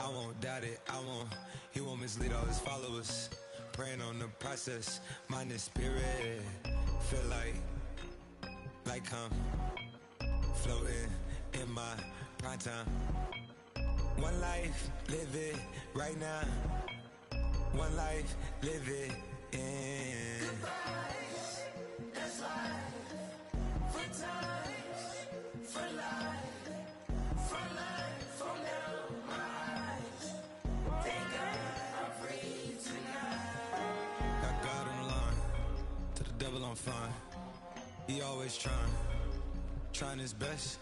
I won't doubt it, he won't mislead all his followers. Praying on the process, mind and spirit. Feel like I'm floating in my prime time. One life, live it right now. One life, live it in. Goodbyes, that's life. For times, for life. For life, from now, my eyes. Thank God I'm free tonight. Got God on the line, to the devil I'm fine. He always trying his best.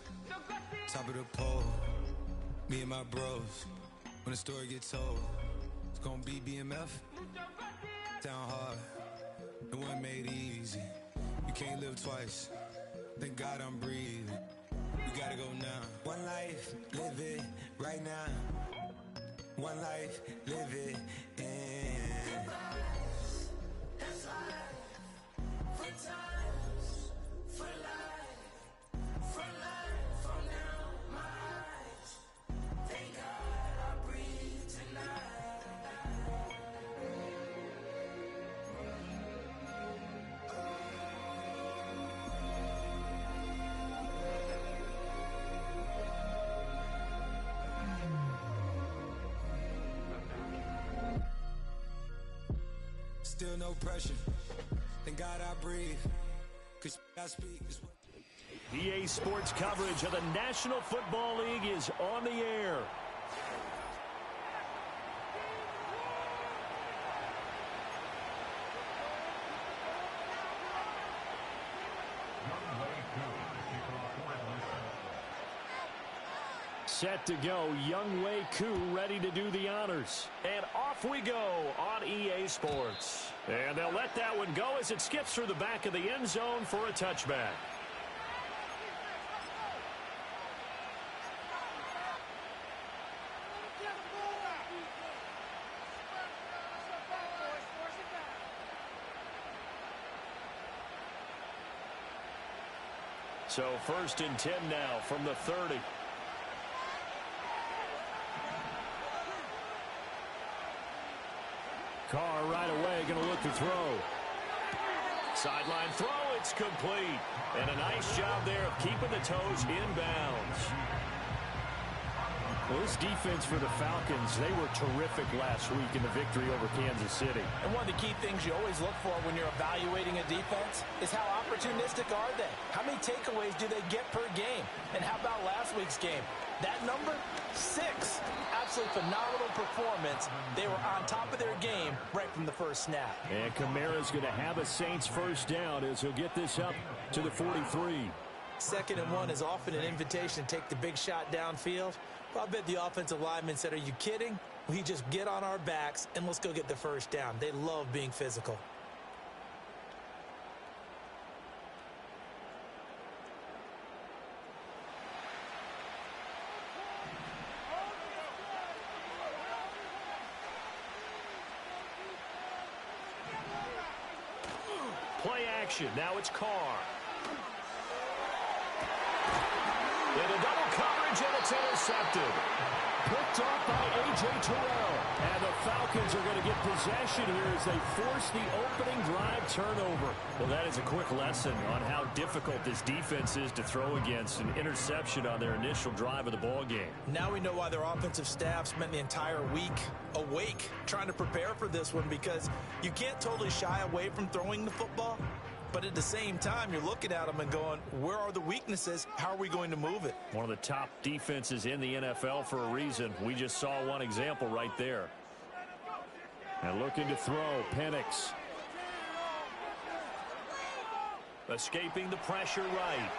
Top of the pole, me and my bros. When the story gets told, it's gonna be BMF. Down hard, it wasn't made easy. You can't live twice. Thank God I'm breathing. We gotta go now. One life, live it right now. One life, live it in. Goodbyes, that's life. For times, for life. For life, from now, my eyes. Thank God I breathe tonight. Still no pressure. Thank God I breathe. Cause I speak is what. EA Sports coverage of the National Football League is on the air. Set to go, Younghoe Koo ready to do the honors. And off we go on EA Sports. And they'll let that one go as it skips through the back of the end zone for a touchback. So 1st and 10 now from the 30. Carr right away going to look to throw. Sideline throw, it's complete. And a nice job there of keeping the toes in bounds. Well, this defense for the Falcons, they were terrific last week in the victory over Kansas City. And one of the key things you always look for when you're evaluating a defense is how opportunistic are they? How many takeaways do they get per game? And how about last week's game? That number, 6. Absolutely phenomenal performance. They were on top of their game right from the first snap. And Kamara's going to have a Saints first down as he'll get this up to the 43. 2nd and 1 is often an invitation to take the big shot downfield. Well, I bet the offensive lineman said, are you kidding? We just get on our backs and let's go get the first down. They love being physical. Play action. Now it's Carr. In a double coverage, and it's intercepted. Picked off by A.J. Terrell. And the Falcons are going to get possession here as they force the opening drive turnover. Well, that is a quick lesson on how difficult this defense is to throw against. An interception on their initial drive of the ball game. Now we know why their offensive staff spent the entire week awake trying to prepare for this one, because you can't totally shy away from throwing the football. But at the same time, you're looking at them and going, where are the weaknesses? How are we going to move it? One of the top defenses in the NFL for a reason. We just saw one example right there. And looking to throw, Penix. Escaping the pressure right.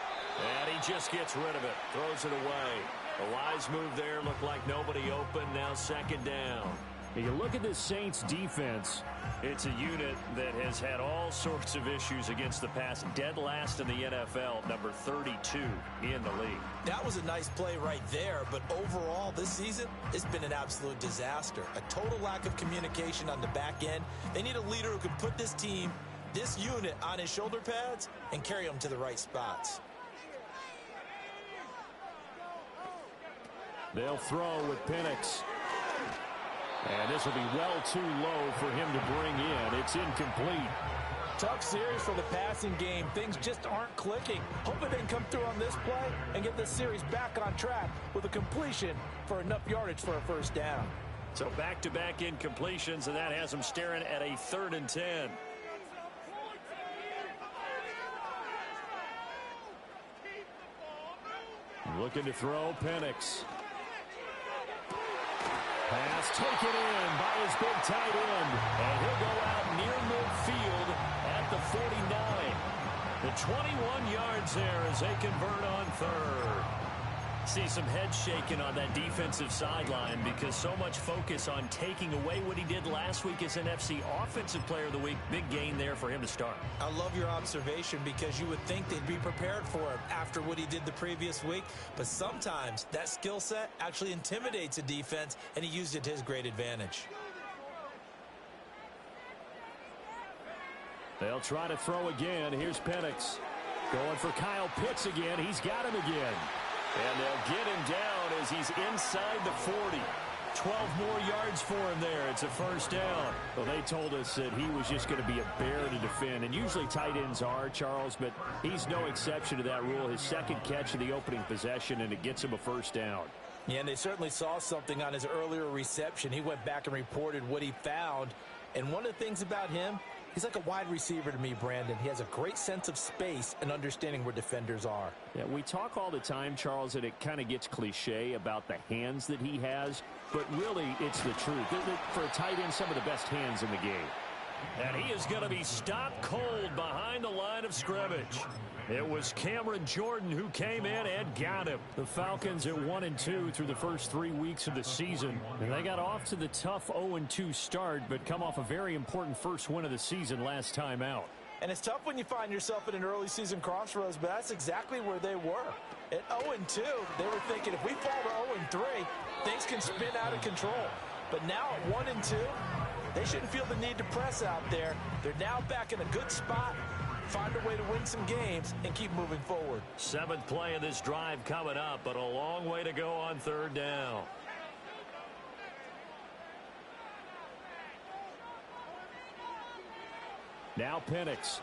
And he just gets rid of it. Throws it away. The wise move there. Looked like nobody open. Now 2nd down. You look at this Saints defense, it's a unit that has had all sorts of issues against the pass. Dead last in the NFL, number 32 in the league. That was a nice play right there, but overall this season, it's been an absolute disaster. A total lack of communication on the back end. They need a leader who can put this team, this unit, on his shoulder pads and carry them to the right spots. They'll throw with Penix. And this will be well too low for him to bring in. It's incomplete. Tough series for the passing game. Things just aren't clicking. Hoping they can come through on this play and get this series back on track with a completion for enough yardage for a first down. So back-to-back incompletions, and that has them staring at a 3rd and 10. Looking to throw, Penix. Pass taken in by his big tight end. And he'll go out near midfield at the 49. The 21 yards there as they convert on 3rd. See some heads shaking on that defensive sideline because so much focus on taking away what he did last week as NFC Offensive Player of the Week. Big gain there for him to start. I love your observation because you would think they'd be prepared for him after what he did the previous week. But sometimes that skill set actually intimidates a defense, and he used it to his great advantage. They'll try to throw again. Here's Penix. Going for Kyle Pitts again. He's got him again. And they'll get him down as he's inside the 40. 12 more yards for him there. It's a first down. Well, they told us that he was just going to be a bear to defend. And usually tight ends are, Charles, but he's no exception to that rule. His second catch of the opening possession, and it gets him a first down. Yeah, and they certainly saw something on his earlier reception. He went back and reported what he found. And one of the things about him, he's like a wide receiver to me, Brandon. He has a great sense of space and understanding where defenders are. Yeah, we talk all the time, Charles, that it kind of gets cliche about the hands that he has, but really it's the truth. For a tight end, some of the best hands in the game. And he is going to be stopped cold behind the line of scrimmage. It was Cameron Jordan who came in and got him. The Falcons at 1-2 through the first 3 weeks of the season. And they got off to the tough 0-2 start, but come off a very important first win of the season last time out. And it's tough when you find yourself at an early season crossroads, but that's exactly where they were. At 0-2, they were thinking if we fall to 0-3, things can spin out of control. But now at 1-2, they shouldn't feel the need to press out there. They're now back in a good spot. Find a way to win some games and keep moving forward. 7th play of this drive coming up, but a long way to go on 3rd down. Now Penix.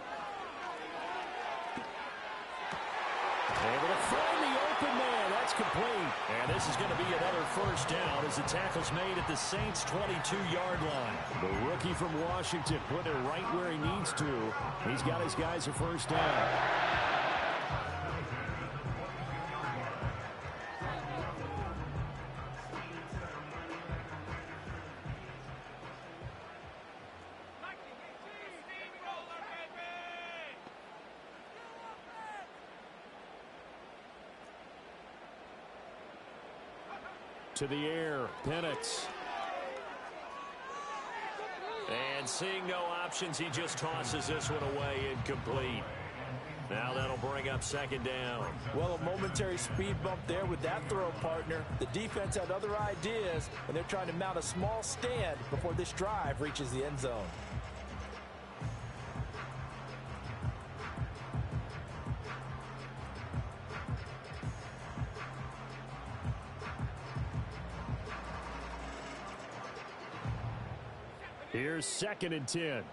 Able to find the open man. That's complete. And this is going to be another first down as the tackle's made at the Saints' 22-yard line. The rookie from Washington putting it right where he needs to. He's got his guys a first down. To the air, Penix. And seeing no options, he just tosses this one away, incomplete. Now that'll bring up 2nd down. Well, a momentary speed bump there with that throw, partner. The defense had other ideas, and they're trying to mount a small stand before this drive reaches the end zone. Here's 2nd and 10.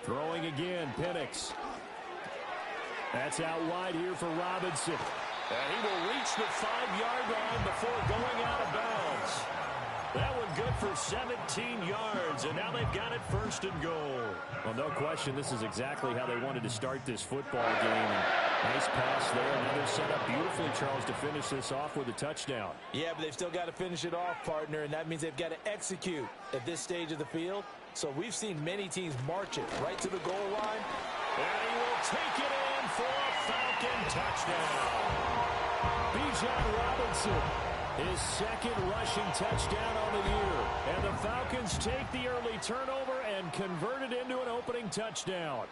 Throwing again, Penix. That's out wide here for Robinson. And he will reach the 5-yard line before going out of bounds. That one good for 17 yards, and now they've got it 1st and goal. Well, no question, this is exactly how they wanted to start this football game. And nice pass there. Another setup beautifully, Charles, to finish this off with a touchdown. Yeah, but they've still got to finish it off, partner, and that means they've got to execute at this stage of the field. So we've seen many teams march it right to the goal line. And he will take it in for a Falcon touchdown. Bijan Robinson, his 2nd rushing touchdown on the year. And the Falcons take the early turnover and convert it into an opening touchdown.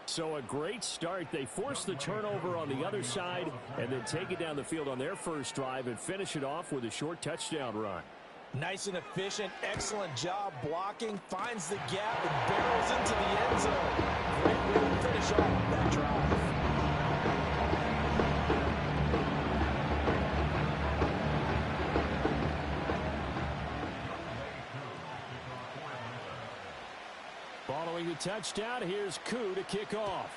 So a great start. They force the turnover on the other side and then take it down the field on their first drive and finish it off with a short touchdown run. Nice and efficient, excellent job blocking, finds the gap and barrels into the end zone. Great way to finish off that drive. Following the touchdown, here's Ncaa to kick off.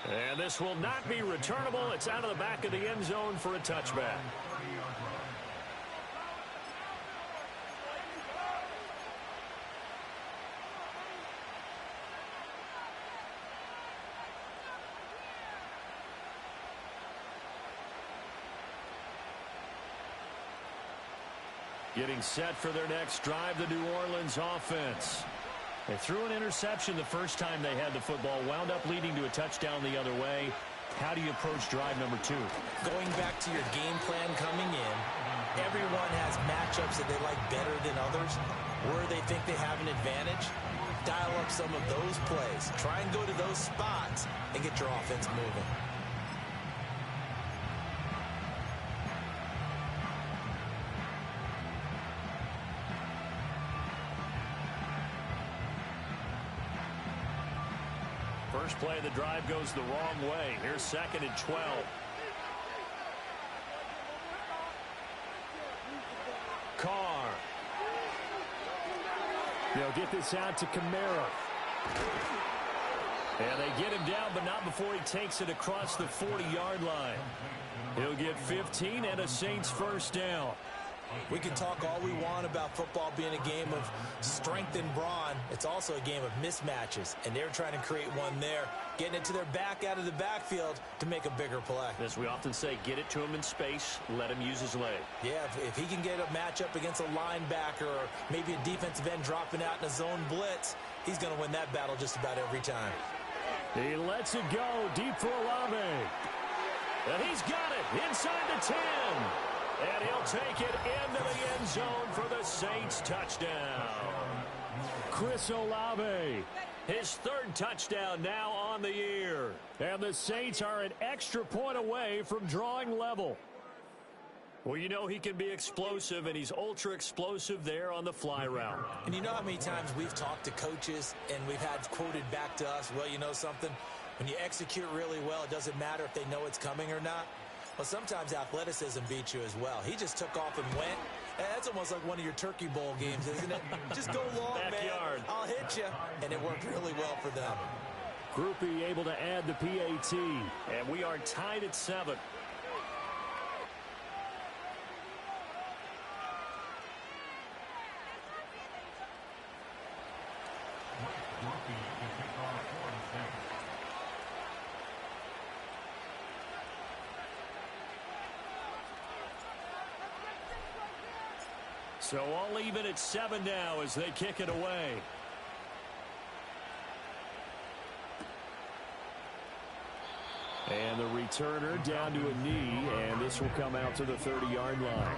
And this will not be returnable. It's out of the back of the end zone for a touchback. Getting set for their next drive, the New Orleans offense. They threw an interception the first time they had the football, wound up leading to a touchdown the other way. How do you approach drive number 2? Going back to your game plan coming in, everyone has matchups that they like better than others. Where they think they have an advantage, dial up some of those plays. Try and go to those spots and get your offense moving. First play of the drive goes the wrong way. Here's 2nd and 12. Carr. They'll get this out to Kamara. And they get him down, but not before he takes it across the 40-yard line. He'll get 15 and a Saints first down. We can talk all we want about football being a game of strength and brawn. It's also a game of mismatches, and they're trying to create one there, getting it to their back out of the backfield to make a bigger play. As we often say, get it to him in space, let him use his leg. Yeah, if he can get a matchup against a linebacker or maybe a defensive end dropping out in a zone blitz, he's going to win that battle just about every time. He lets it go deep for Olave. And he's got it inside the 10. And he'll take it into the end zone for the Saints touchdown. Chris Olave, his 3rd touchdown now on the year. And the Saints are an extra point away from drawing level. Well, you know he can be explosive, and he's ultra explosive there on the fly route. And you know how many times we've talked to coaches and we've had quoted back to us, well, you know something? When you execute really well, it doesn't matter if they know it's coming or not. Well, sometimes athleticism beats you as well. He just took off and went. And that's almost like one of your Turkey Bowl games, isn't it? Just go long, Backyard. man. I'll hit you. And it worked really well for them. Groupie able to add the PAT. And we are tied at 7. So all even at 7 now as they kick it away. And the returner down to a knee, and this will come out to the 30-yard line.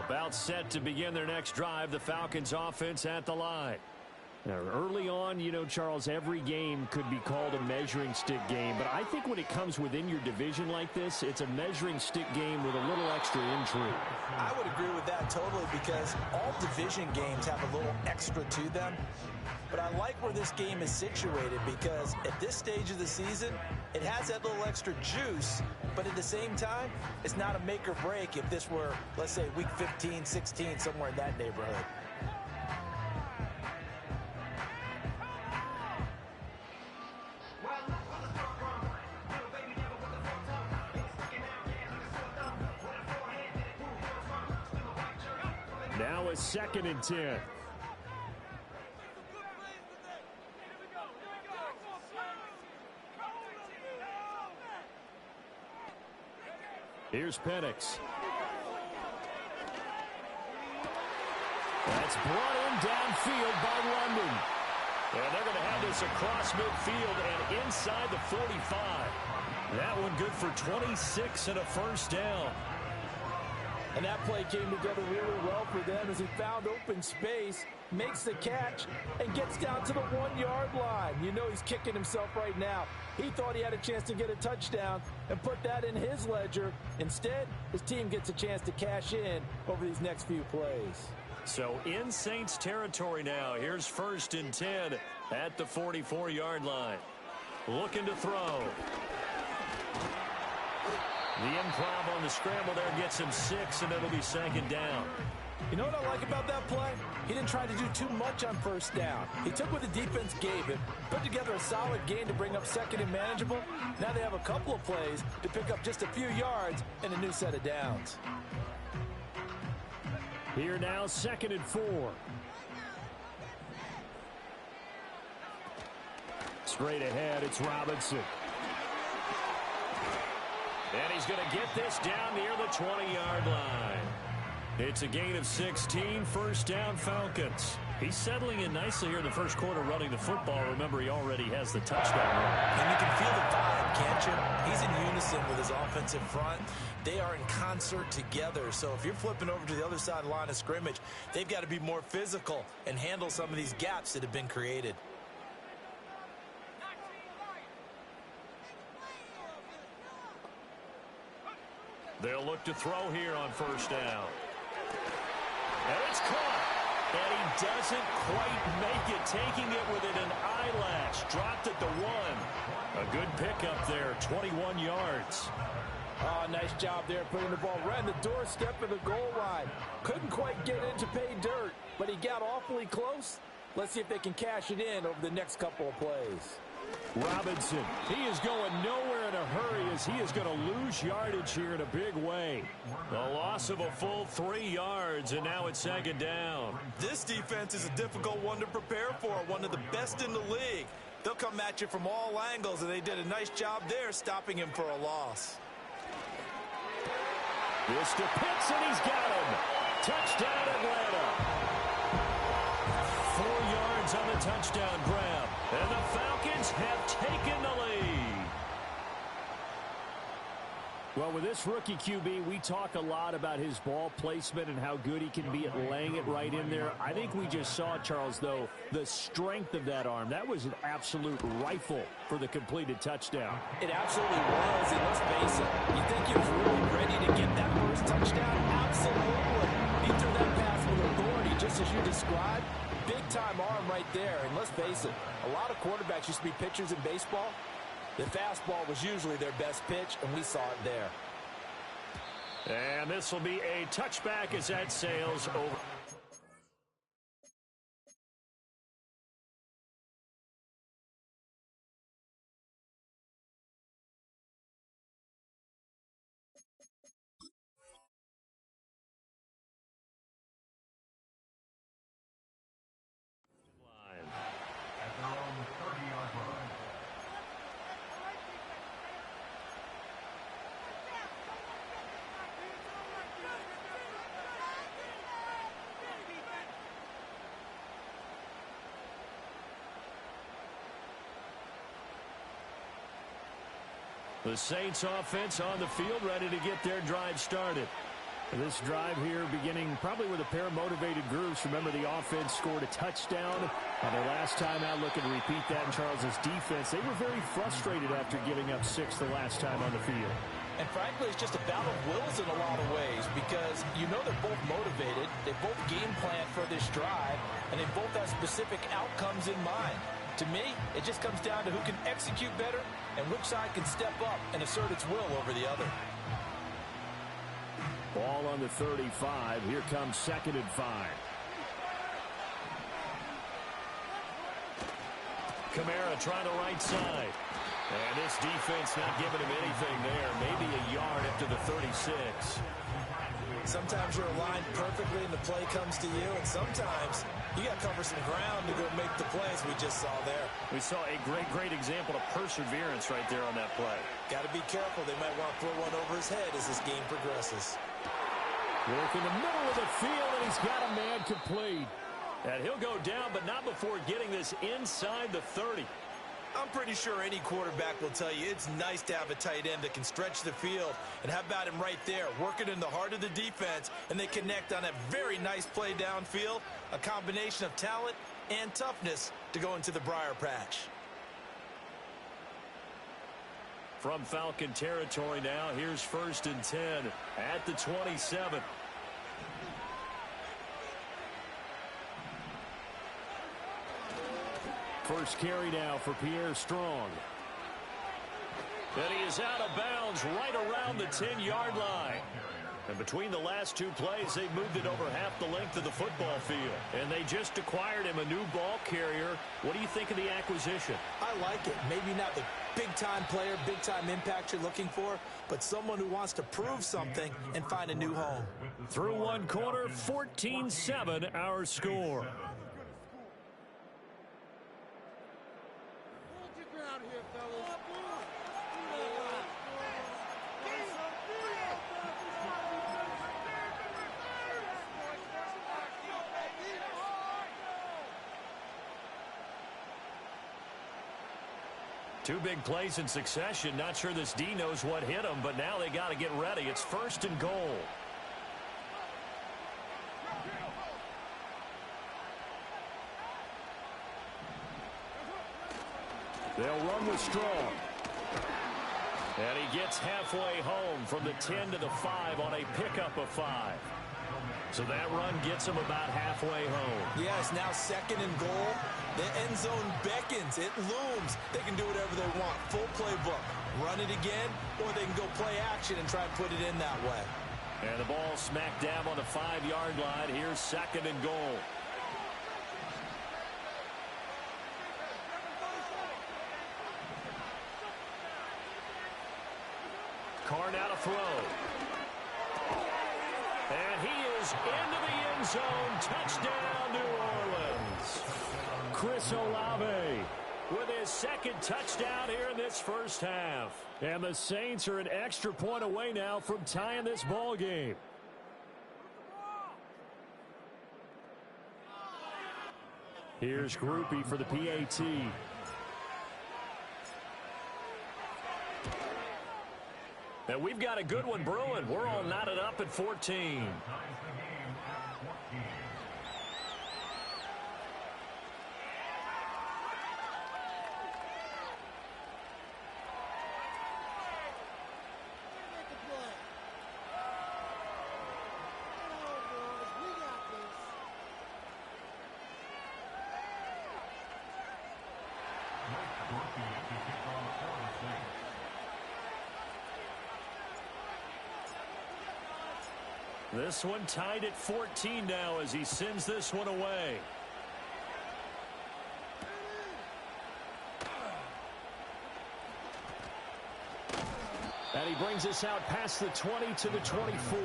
About set to begin their next drive, the Falcons offense at the line. Now, early on, you know, Charles, every game could be called a measuring stick game, but I think when it comes within your division like this, it's a measuring stick game with a little extra intrigue. I would agree with that totally, because all division games have a little extra to them. But I like where this game is situated, because at this stage of the season, it has that little extra juice, but at the same time, it's not a make or break if this were, let's say, week 15, 16, somewhere in that neighborhood. Now a 2nd and 10. Here's Penix. That's brought in downfield by London. And they're going to have this across midfield and inside the 45. That one good for 26 and a first down. And that play came together really well for them as he found open space, makes the catch, and gets down to the 1-yard line. You know he's kicking himself right now. He thought he had a chance to get a touchdown and put that in his ledger. Instead, his team gets a chance to cash in over these next few plays. So in Saints territory now. Here's 1st and 10 at the 44-yard line. Looking to throw. The improv on the scramble there gets him 6, and it'll be 2nd down. You know what I like about that play? He didn't try to do too much on 1st down. He took what the defense gave him, put together a solid gain to bring up 2nd and manageable. Now they have a couple of plays to pick up just a few yards and a new set of downs. Here now, 2nd and 4. Straight ahead, it's Robinson. And he's going to get this down near the 20-yard line. It's a gain of 16, 1st down Falcons. He's settling in nicely here in the first quarter running the football. Remember, he already has the touchdown run. And you can feel the vibe, can't you? He's in unison with his offensive front. They are in concert together. So if you're flipping over to the other side of the line of scrimmage, they've got to be more physical and handle some of these gaps that have been created. They'll look to throw here on 1st down. And it's caught. And he doesn't quite make it, taking it within an eyelash. Dropped at the 1. A good pickup there, 21 yards. Oh, nice job there putting the ball right on the doorstep of the goal line. Couldn't quite get in to pay dirt, but he got awfully close. Let's see if they can cash it in over the next couple of plays. Robinson, he is going nowhere in a hurry as he is going to lose yardage here in a big way. The loss of a full 3 yards, and now it's 2nd down. This defense is a difficult one to prepare for, one of the best in the league. They'll come at you from all angles, and they did a nice job there stopping him for a loss. This to Pitts, and he's got him. Touchdown, Atlanta. 4 yards on the touchdown grab, and the Falcons have taken the lead. Well, with this rookie QB, we talk a lot about his ball placement and how good he can be at laying it right in there. I think we just saw, Charles, though, the strength of that arm. That was an absolute rifle for the completed touchdown. It absolutely was, and let's face it, you think he was really ready to get that first touchdown? Absolutely. He threw that pass with authority, just as you described. Big-time arm right there, and let's face it, a lot of quarterbacks used to be pitchers in baseball. The fastball was usually their best pitch, and we saw it there. And this will be a touchback as that sails over. The Saints offense on the field, ready to get their drive started. This drive here beginning probably with a pair of motivated groups. Remember, the offense scored a touchdown on their last time out. Looking to repeat that in Charles's defense. They were very frustrated after giving up 6 the last time on the field. And frankly, it's just a battle of wills in a lot of ways because you know they're both motivated. They both game plan for this drive, and they both have specific outcomes in mind. To me, it just comes down to who can execute better and which side can step up and assert its will over the other. Ball on the 35. Here comes 2nd and 5. Kamara trying to right side. And this defense not giving him anything there. Maybe a yard up to the 36. Sometimes you're aligned perfectly and the play comes to you, and sometimes you got to cover some ground to go make the plays we just saw there. We saw a great example of perseverance right there on that play. Got to be careful. They might want to throw one over his head as this game progresses. Work in the middle of the field, and he's got a man complete. And he'll go down, but not before getting this inside the 30. I'm pretty sure any quarterback will tell you it's nice to have a tight end that can stretch the field. And how about him right there, working in the heart of the defense, and they connect on a very nice play downfield, a combination of talent and toughness to go into the briar patch. From Falcon territory now, here's 1st and 10 at the 27. First carry now for Pierre Strong. And he is out of bounds right around the 10-yard line. And between the last two plays, they moved it over half the length of the football field. And they just acquired him a new ball carrier. What do you think of the acquisition? I like it. Maybe not the big-time player, big-time impact you're looking for, but someone who wants to prove something and find a new home. Through one quarter, 14-7 our score. Two big plays in succession. Not sure this D knows what hit him, but now they got to get ready. It's 1st and goal. They'll run with Strong. And he gets halfway home from the 10 to the 5 on a pickup of 5. So that run gets him about halfway home. Yes, now 2nd and goal. The end zone beckons. It looms. They can do whatever they want. Full playbook. Run it again, or they can go play action and try and put it in that way. And the ball smack dab on the 5-yard line. Here's 2nd and goal. Carr now to throw. And he is into the end zone. Touchdown, New Orleans. Chris Olave with his 2nd touchdown here in this first half. And the Saints are an extra point away now from tying this ball game. Here's Groupie for the PAT. And we've got a good one brewing. We're all knotted up at 14. This one tied at 14 now as he sends this one away. And he brings us out past the 20 to the 24.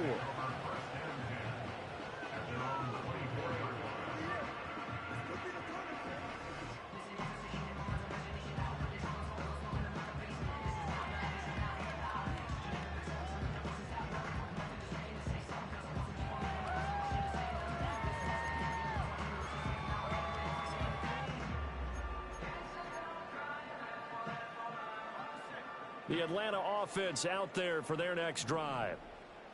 The Atlanta offense out there for their next drive.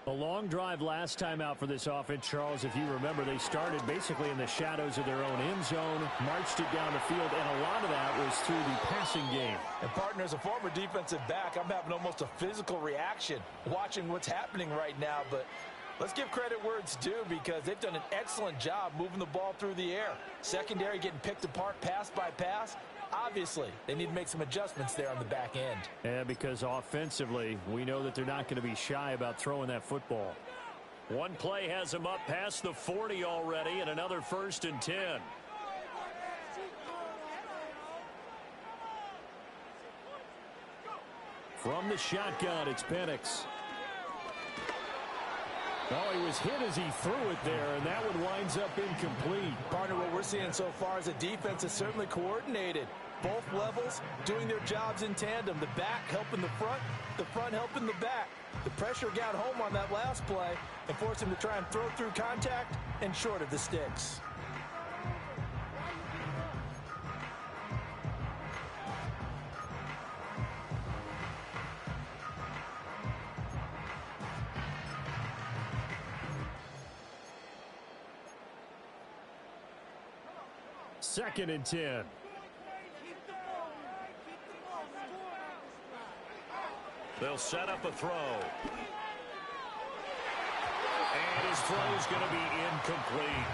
A long drive last time out for this offense, Charles. If you remember, they started basically in the shadows of their own end zone, marched it down the field, and a lot of that was through the passing game. And, partner, as a former defensive back, I'm having almost a physical reaction watching what's happening right now. But let's give credit where it's due because they've done an excellent job moving the ball through the air. Secondary getting picked apart pass by pass. Obviously, they need to make some adjustments there on the back end. Yeah, because offensively, we know that they're not going to be shy about throwing that football. One play has them up past the 40 already, and another 1st and 10. From the shotgun, it's Penix. Oh, he was hit as he threw it there, and that one winds up incomplete. Partner, what we're seeing so far is a defense is certainly coordinated. Both levels doing their jobs in tandem. The back helping the front helping the back. The pressure got home on that last play and forced him to try and throw through contact and short of the sticks. Second and 10. They'll set up a throw. And his throw is going to be incomplete.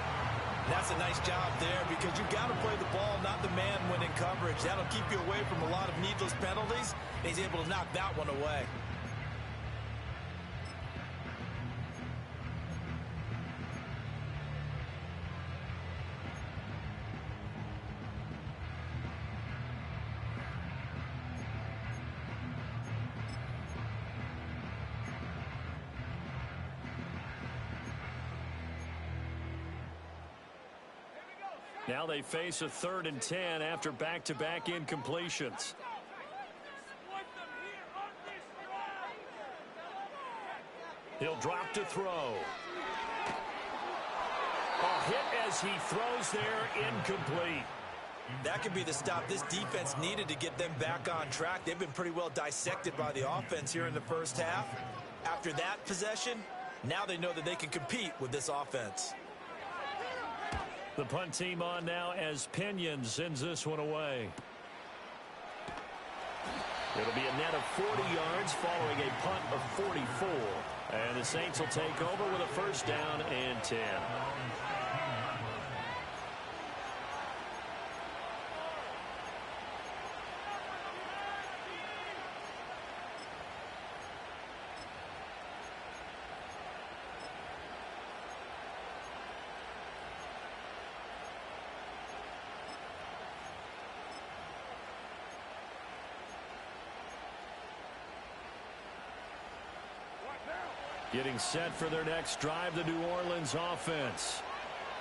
That's a nice job there because you've got to play the ball, not the man when in coverage. That'll keep you away from a lot of needless penalties. And he's able to knock that one away. Now they face a 3rd and 10 after back-to-back incompletions. He'll drop to throw. A hit as he throws there, incomplete. That could be the stop this defense needed to get them back on track. They've been pretty well dissected by the offense here in the first half. After that possession, now they know that they can compete with this offense. The punt team on now as Pinion sends this one away. It'll be a net of 40 yards following a punt of 44. And the Saints will take over with a first down and 10. Getting set for their next drive, the New Orleans offense.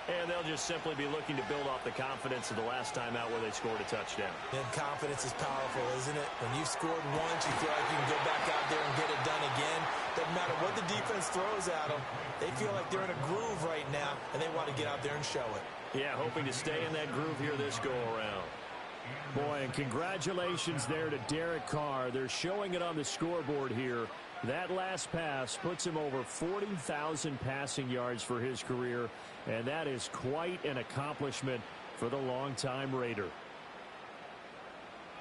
And they'll just simply be looking to build off the confidence of the last time out where they scored a touchdown. And confidence is powerful, isn't it? When you've scored once, you feel like you can go back out there and get it done again. Doesn't matter what the defense throws at them. They feel like they're in a groove right now, and they want to get out there and show it. Yeah, hoping to stay in that groove here this go-around. Boy, and congratulations there to Derek Carr. They're showing it on the scoreboard here. That last pass puts him over 40,000 passing yards for his career, and that is quite an accomplishment for the longtime Raider.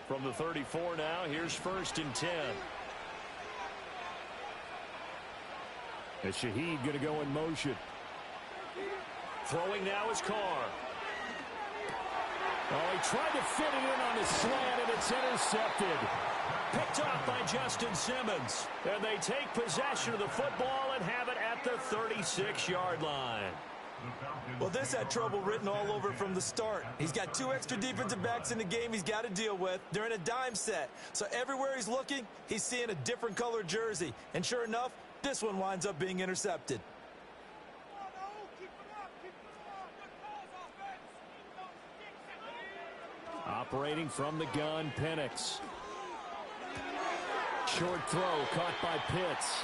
From the 34 now, here's 1st and 10. And Shaheed going to go in motion. Throwing now is Carr. Oh, he tried to fit it in on the slant, and it's intercepted. Picked off by Justin Simmons. And they take possession of the football and have it at the 36-yard line. Well, this had trouble written all over from the start. He's got 2 extra defensive backs in the game he's got to deal with. They're in a dime set. So everywhere he's looking, he's seeing a different color jersey. And sure enough, this one winds up being intercepted. Operating from the gun, Penix. Short throw caught by Pitts.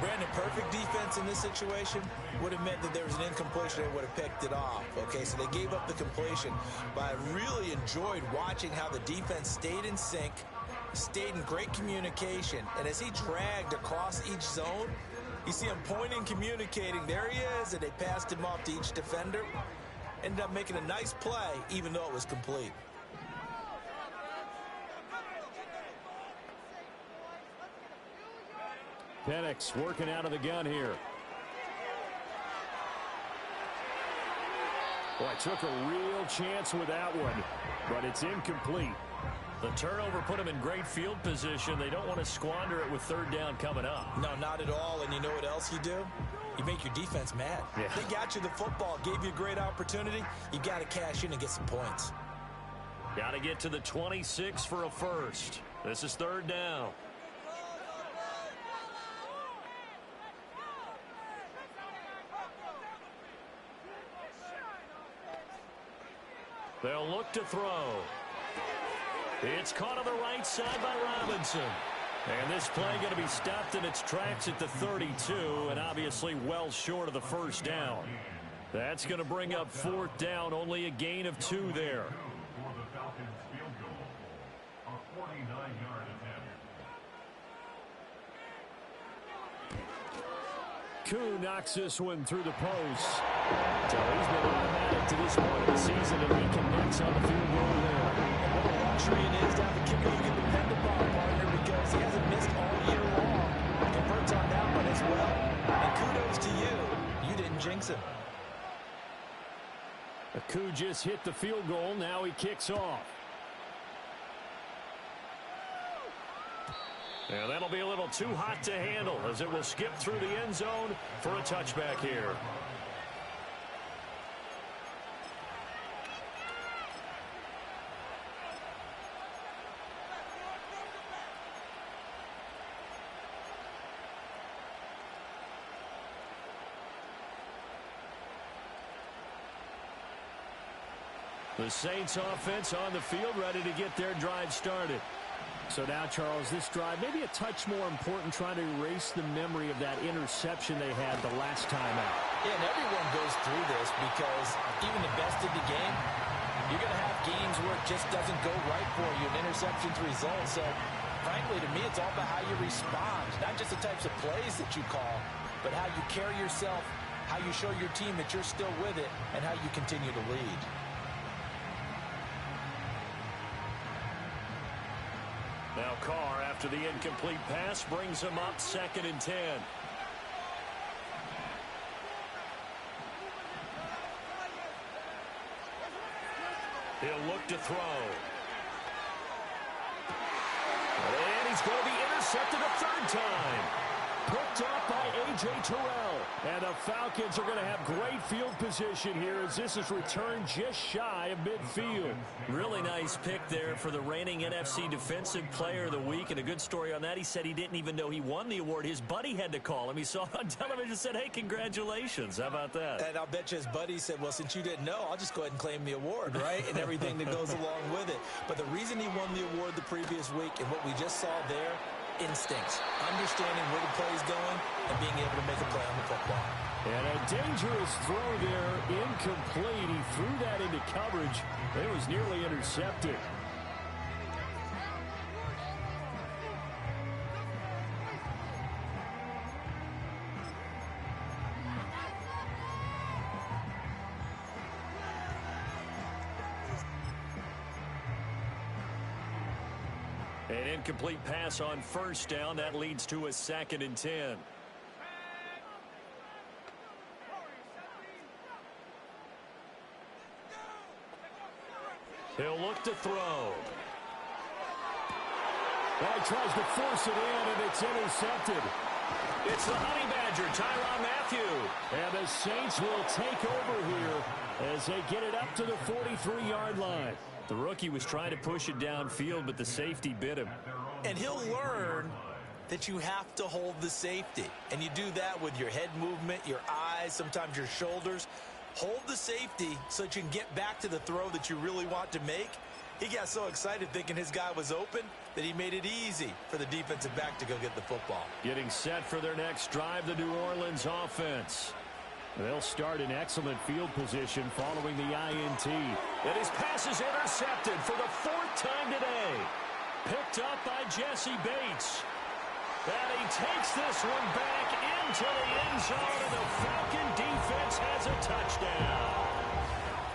Brandon, perfect defense in this situation would have meant that there was an incompletion. They would have picked it off. Okay, so they gave up the completion. But I really enjoyed watching how the defense stayed in sync, stayed in great communication. And as he dragged across each zone, you see him pointing, communicating. There he is, and they passed him off to each defender. Ended up making a nice play, even though it was complete. Penix working out of the gun here. Boy, took a real chance with that one, but it's incomplete. The turnover put him in great field position. They don't want to squander it with 3rd down coming up. No, not at all. And you know what else you do? You make your defense mad. Yeah. They got you the football, gave you a great opportunity. You got to cash in and get some points. Got to get to the 26 for a first. This is 3rd down. They'll look to throw. It's caught on the right side by Robinson. And this play going to be stopped in its tracks at the 32, and obviously well short of the first down. That's going to bring up 4th down, only a gain of 2 there. Koo knocks this one through the post. So he's been automatic to this point of the season, and he connects on the field goal there. What a luxury it is to have a kicker you can depend upon, partner, because he hasn't missed all year long. Converts on that one as well. And kudos to you. You didn't jinx him. hit the field goal. Now he kicks off. And that'll be a little too hot to handle as it will skip through the end zone for a touchback here. The Saints offense on the field, ready to get their drive started. So now, Charles, this drive maybe a touch more important, trying to erase the memory of that interception they had the last time out. Yeah, and everyone goes through this because even the best of the game, you're going to have games where it just doesn't go right for you, and interceptions result. So, frankly, to me, it's all about how you respond, not just the types of plays that you call, but how you carry yourself, how you show your team that you're still with it, and how you continue to lead. Now Carr, after the incomplete pass, brings him up 2nd and 10. He'll look to throw. And he's going to be intercepted a 3rd time. Picked up by A.J. Terrell. And the Falcons are going to have great field position here as this is returned just shy of midfield. Really nice pick there for the reigning NFC Defensive Player of the Week. And a good story on that. He said he didn't even know he won the award. His buddy had to call him. He saw it on television and said, hey, congratulations. How about that? And I'll bet you his buddy said, well, since you didn't know, I'll just go ahead and claim the award, right? And everything that goes along with it. But the reason he won the award the previous week and what we just saw there, instincts, understanding where the play is going, and being able to make a play on the football. And a dangerous throw there, incomplete. He threw that into coverage. It was nearly intercepted. An incomplete pass on 1st down. That leads to a 2nd and 10. He'll look to throw. Well, he tries to force it in, and it's intercepted. It's the Honey Badger, Tyrann Mathieu. And the Saints will take over here as they get it up to the 43-yard line. The rookie was trying to push it downfield, but the safety bit him. And he'll learn that you have to hold the safety. And you do that with your head movement, your eyes, sometimes your shoulders. Hold the safety so that you can get back to the throw that you really want to make. He got so excited thinking his guy was open that he made it easy for the defensive back to go get the football. Getting set for their next drive, the New Orleans offense. They'll start in excellent field position following the INT. And his pass is intercepted for the 4th time today. Picked up by Jesse Bates. And he takes this one back into the end zone, and the Falcon defense has a touchdown.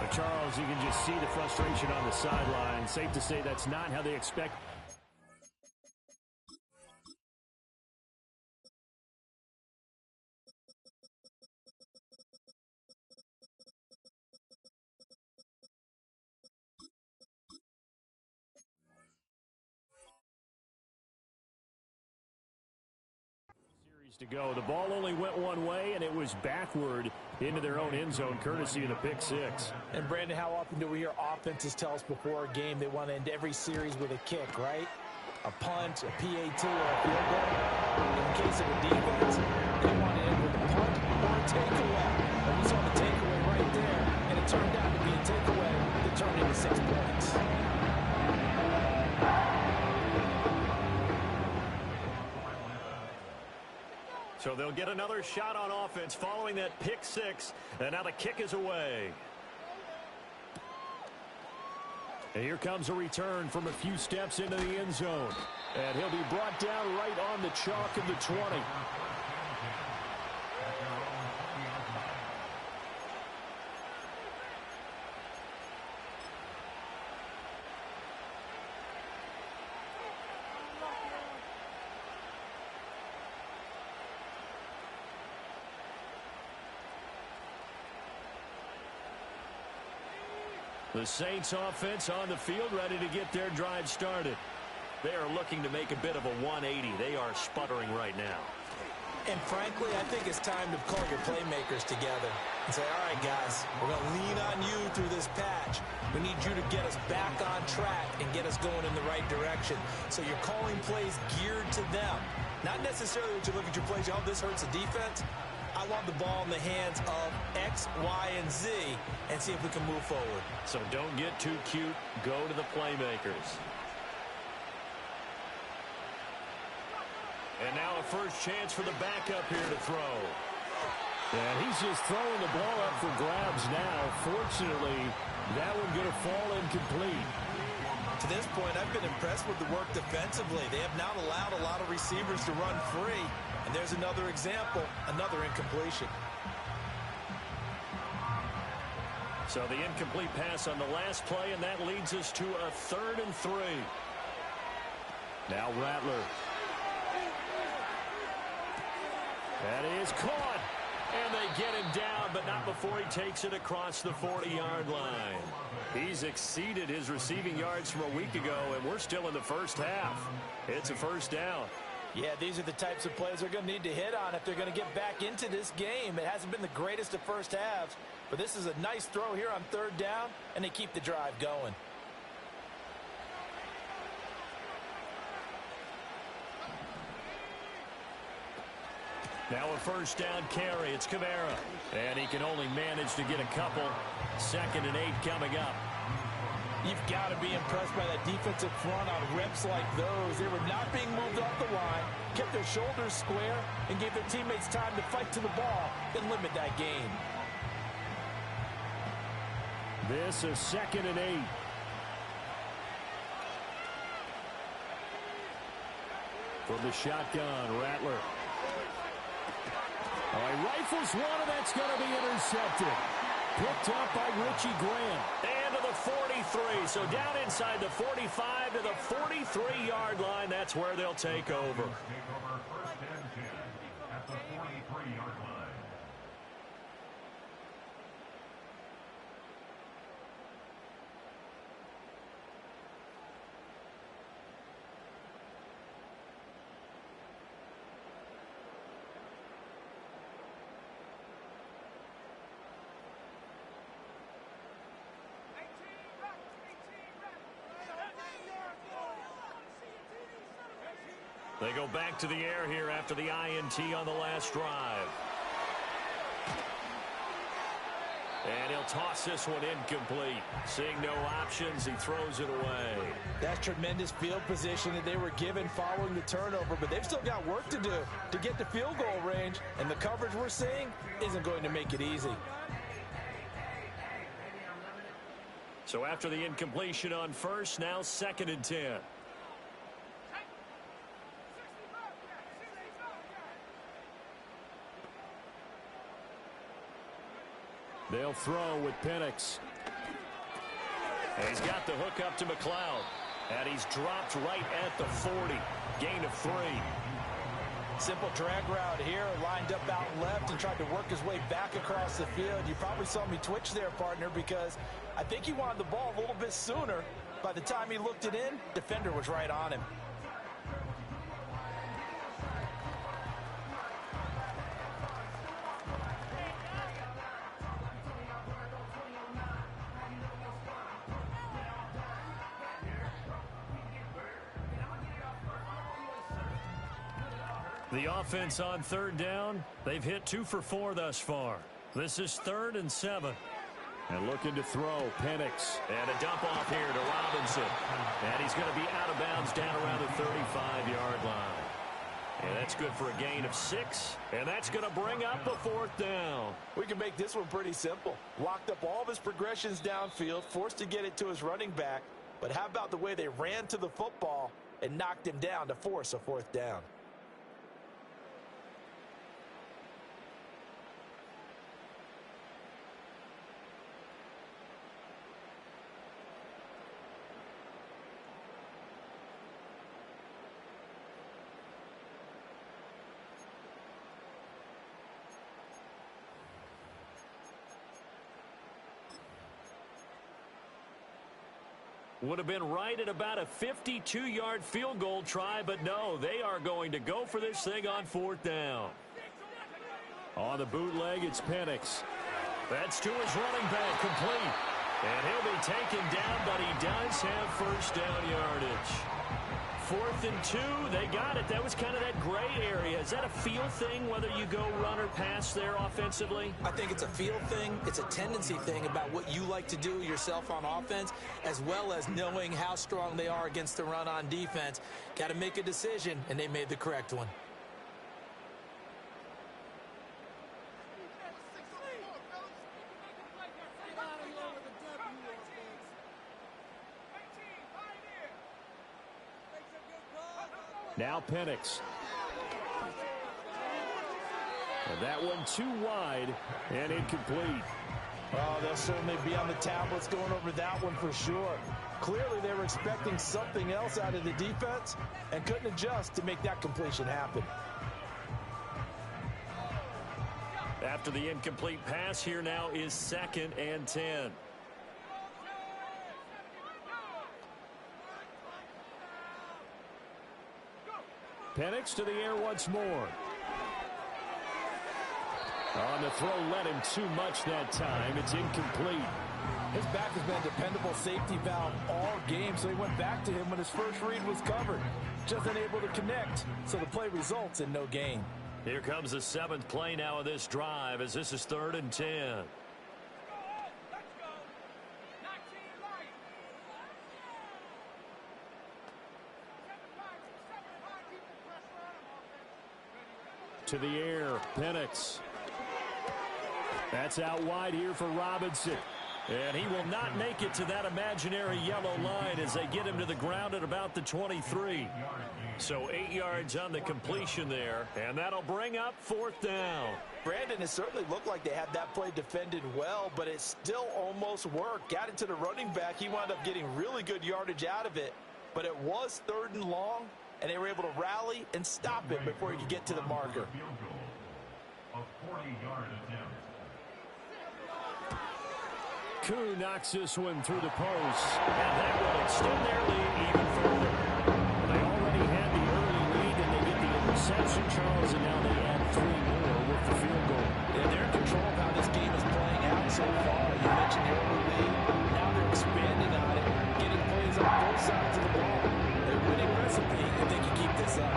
But Charles, you can just see the frustration on the sideline. Safe to say that's not how they expect. To go. The ball only went one way, and it was backward into their own end zone, courtesy of the pick 6. And, Brandon, how often do we hear offenses tell us before a game they want to end every series with a kick, right? A punt, a PAT, or a field goal. In the case of a defense, they want to end with a punt or a takeaway. And we saw the takeaway right there, and it turned out to be a takeaway that turned into 6 points. So they'll get another shot on offense following that pick 6, and now the kick is away. And here comes a return from a few steps into the end zone. And he'll be brought down right on the chalk of the 20. The Saints offense on the field, ready to get their drive started. They are looking to make a bit of a 180. They are sputtering right now. And frankly, I think it's time to call your playmakers together and say, all right, guys, we're going to lean on you through this patch. We need you to get us back on track and get us going in the right direction. So you're calling plays geared to them. Not necessarily what you look at your plays, oh, this hurts the defense. I want the ball in the hands of X, Y, and Z and see if we can move forward. So don't get too cute. Go to the playmakers. And now a first chance for the backup here to throw. And he's just throwing the ball up for grabs now. Fortunately, that one going to fall incomplete. To this point, I've been impressed with the work defensively. They have not allowed a lot of receivers to run free. And there's another example, another incompletion. So the incomplete pass on the last play, and that leads us to a 3rd and 3. Now Rattler. That is caught. And they get him down, but not before he takes it across the 40-yard line. He's exceeded his receiving yards from a week ago, and we're still in the first half. It's a first down. Yeah, these are the types of plays they're going to need to hit on if they're going to get back into this game. It hasn't been the greatest of first halves, but this is a nice throw here on 3rd down, and they keep the drive going. Now a first down carry. It's Kamara. And he can only manage to get a couple. 2nd and 8 coming up. You've got to be impressed by that defensive front on reps like those. They were not being moved off the line, kept their shoulders square, and gave their teammates time to fight to the ball and limit that gain. This is 2nd and 8. From the shotgun, Rattler. Oh, he rifles one, and that's going to be intercepted. Picked up by Richie Grant. And to the 43. So down inside the 45 to the 43-yard line. That's where they'll take over. At the 43-yard line. They go back to the air here after the INT on the last drive. And he'll toss this one incomplete. Seeing no options, he throws it away. That's tremendous field position that they were given following the turnover, but they've still got work to do to get to field goal range, and the coverage we're seeing isn't going to make it easy. So after the incompletion on first, now 2nd and 10. They'll throw with Penix. And he's got the hook up to McLeod. And he's dropped right at the 40. Gain of 3. Simple drag route here, lined up out left and tried to work his way back across the field. You probably saw me twitch there, partner, because I think he wanted the ball a little bit sooner. By the time he looked it in, defender was right on him. The offense on 3rd down, they've hit 2 for 4 thus far. This is 3rd and 7. And looking to throw, Penix. And a dump off here to Robinson. And he's going to be out of bounds down around the 35-yard line. And that's good for a gain of 6. And that's going to bring up a 4th down. We can make this one pretty simple. Locked up all of his progressions downfield, forced to get it to his running back. But how about the way they ran to the football and knocked him down to force a 4th down? Would have been right at about a 52-yard field goal try, but no, they are going to go for this thing on 4th down. On the bootleg, it's Penix. That's to his running back, complete. And he'll be taken down, but he does have first down yardage. 4th and 2, they got it. That was kind of that gray area. Is that a feel thing, whether you go run or pass there offensively? I think it's a feel thing. It's a tendency thing about what you like to do yourself on offense, as well as knowing how strong they are against the run on defense. Got to make a decision, and they made the correct one. Now Penix. And that one too wide and incomplete. Oh, they'll certainly be on the tablets going over that one for sure. Clearly they were expecting something else out of the defense and couldn't adjust to make that completion happen. After the incomplete pass, here now is 2nd and 10. Penix to the air once more. On the throw, led him too much that time. It's incomplete. His back has been a dependable safety valve all game, so he went back to him when his first read was covered. Just unable to connect, so the play results in no gain. Here comes the 7th play now of this drive, as this is 3rd and 10. To the air, Penix. That's out wide here for Robinson. And he will not make it to that imaginary yellow line as they get him to the ground at about the 23. So 8 yards on the completion there, and that'll bring up 4th down. Brandon, it certainly looked like they had that play defended well, but it still almost worked. Got it to the running back. He wound up getting really good yardage out of it, but it was 3rd and long, and they were able to rally and stop it before he could get to the marker. Ncaa knocks this one through the post. And that will extend their lead even further. They already had the early lead, and they get the interception, Charles, and now they add 3 more with the field goal. Yeah, they're in control of how this game is playing out so far. You mentioned the early lead. Now they're expanding on it, getting plays on both sides of the ball. They're winning recipe if they can keep this up.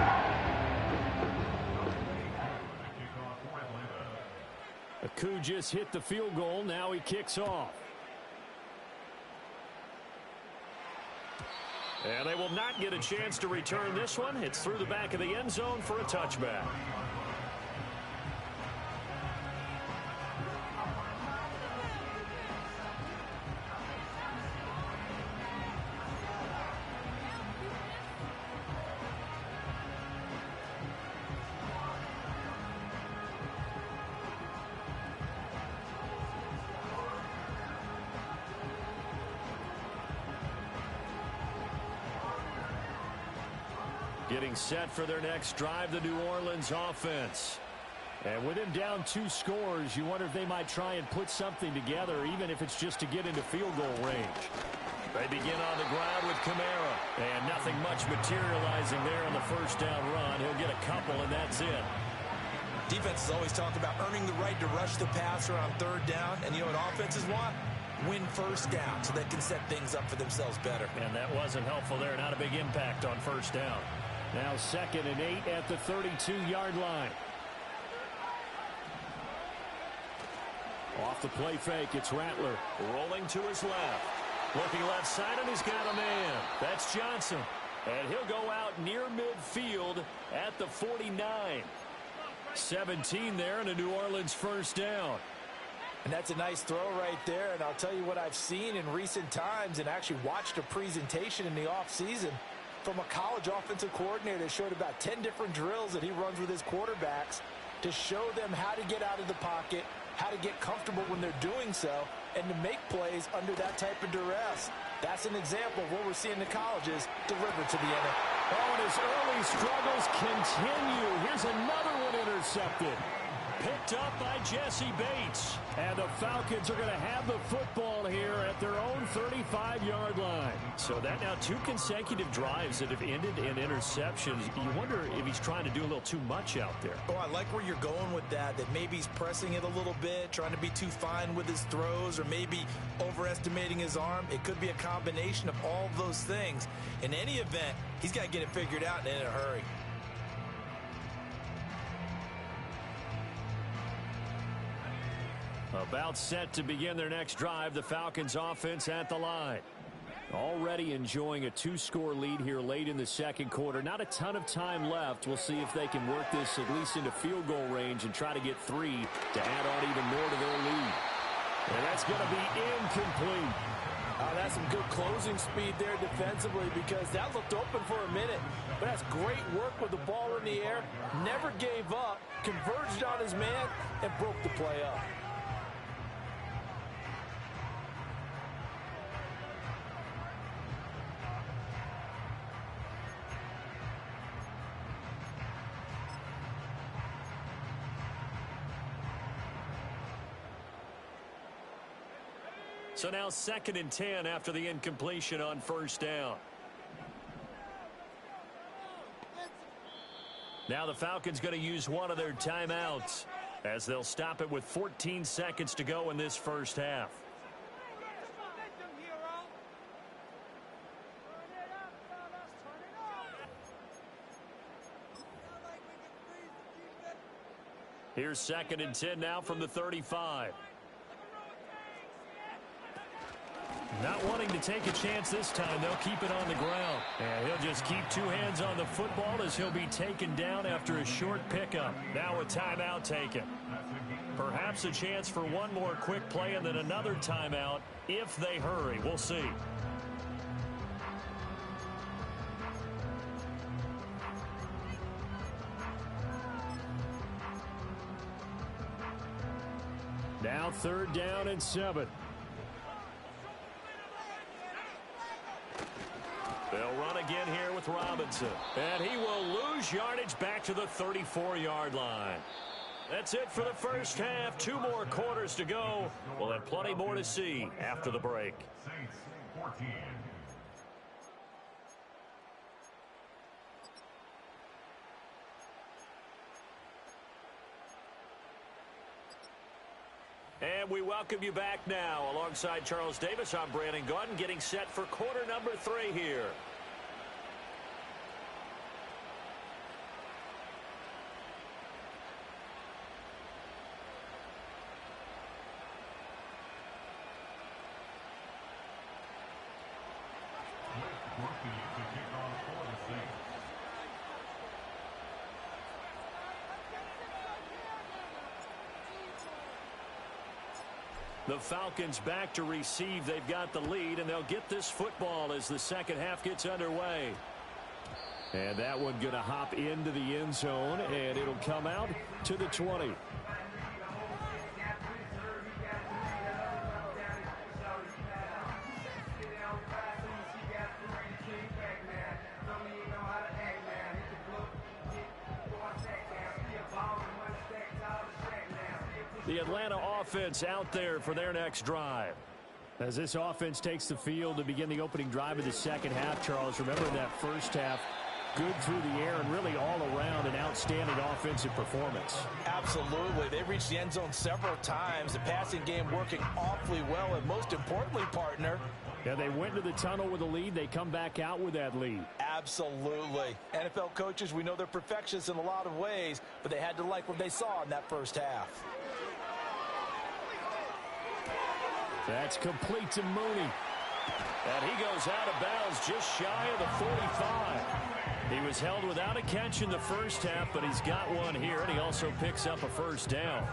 Ncaa just hit the field goal. Now he kicks off. And they will not get a chance to return this one. It's through the back of the end zone for a touchback. Getting set for their next drive, the New Orleans offense. And with him down 2 scores, you wonder if they might try and put something together, even if it's just to get into field goal range. They begin on the ground with Kamara. And nothing much materializing there on the first down run. He'll get a couple, and that's it. Defenses always talk about earning the right to rush the passer on 3rd down. And you know what offenses want? Win first down so they can set things up for themselves better. And that wasn't helpful there. Not a big impact on first down. Now 2nd and 8 at the 32-yard line. Off the play fake, it's Rattler. Rolling to his left. Looking left side, and he's got a man. That's Johnson. And he'll go out near midfield at the 49. 17 there, and a New Orleans first down. And that's a nice throw right there. And I'll tell you what I've seen in recent times and actually watched a presentation in the offseason from a college offensive coordinator that showed about 10 different drills that he runs with his quarterbacks to show them how to get out of the pocket, how to get comfortable when they're doing so, and to make plays under that type of duress. That's an example of what we're seeing in the colleges delivered to the NFL. Oh, and his early struggles continue. Here's another one intercepted. picked up by Jesse Bates. And the Falcons are going to have the football here at their own 35-yard line. So that now 2 consecutive drives that have ended in interceptions. You wonder if he's trying to do a little too much out there. Oh, I like where you're going with that maybe he's pressing it a little bit, trying to be too fine with his throws, or maybe overestimating his arm. It could be a combination of all of those things. In any event, he's got to get it figured out and in a hurry. About set to begin their next drive, the Falcons offense at the line. Already enjoying a 2-score lead here late in the second quarter. Not a ton of time left. We'll see if they can work this at least into field goal range and try to get 3 to add on even more to their lead. And that's going to be incomplete. That's some good closing speed there defensively, because that looked open for a minute. But that's great work with the ball in the air. Never gave up, converged on his man, and broke the play up. So now 2nd and 10 after the incompletion on first down. Now the Falcons going to use one of their timeouts as they'll stop it with 14 seconds to go in this first half. Here's 2nd and 10 now from the 35. Not wanting to take a chance this time. They'll keep it on the ground. And he'll just keep 2 hands on the football as he'll be taken down after a short pickup. Now a timeout taken. Perhaps a chance for one more quick play and then another timeout if they hurry. We'll see. Now 3rd down and 7. They'll run again here with Robinson. And he will lose yardage back to the 34-yard line. That's it for the first half. 2 more quarters to go. We'll have plenty more to see after the break. Saints 14. And we welcome you back now. Alongside Charles Davis, I'm Brandon Gaudin, getting set for quarter number 3 here. Rookie to kick off for the Saints. The Falcons back to receive. They've got the lead, and they'll get this football as the second half gets underway. And that one going to hop into the end zone, and it'll come out to the 20. The Atlanta offense out there for their next drive. As this offense takes the field to begin the opening drive of the second half, Charles, remember in that first half, good through the air and really all around an outstanding offensive performance. Absolutely. They reached the end zone several times. The passing game working awfully well, and most importantly, partner, yeah, they went to the tunnel with a lead. They come back out with that lead. Absolutely. NFL coaches, we know they're perfectionists in a lot of ways, but they had to like what they saw in that first half. That's complete to Mooney. And he goes out of bounds just shy of the 45. He was held without a catch in the first half, but he's got one here, and he also picks up a first down.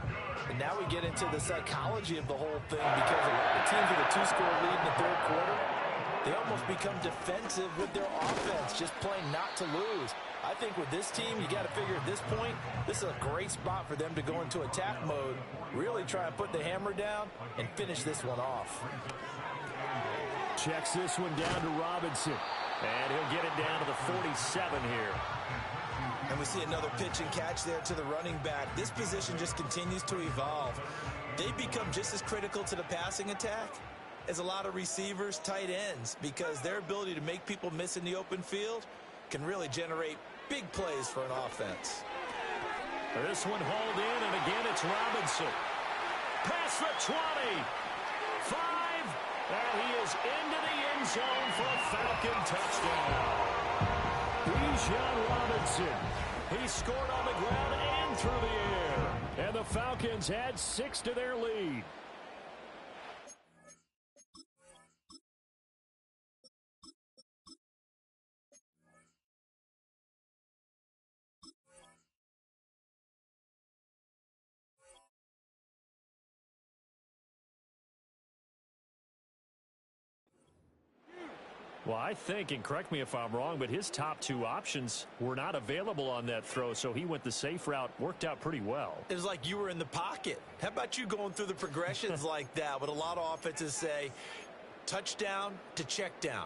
And now we get into the psychology of the whole thing, because a lot of teams with a 2-score lead in the third quarter, they almost become defensive with their offense, just playing not to lose. I think with this team, you got to figure at this point, this is a great spot for them to go into attack mode, really try and put the hammer down and finish this one off. Checks this one down to Robinson. And he'll get it down to the 47 here. And we see another pitch and catch there to the running back. This position just continues to evolve. They become just as critical to the passing attack as a lot of receivers, tight ends, because their ability to make people miss in the open field can really generate big plays for an offense. This one hauled in, and again it's Robinson. Past the 20. 5, and he is into the end zone for a Falcon touchdown. Bijan Robinson. He scored on the ground and through the air. And the Falcons had 6 to their lead. Well, I think, and correct me if I'm wrong, but his top 2 options were not available on that throw, so he went the safe route. Worked out pretty well. It was like you were in the pocket. How about you going through the progressions like that? What a lot of offenses say, touchdown to check down.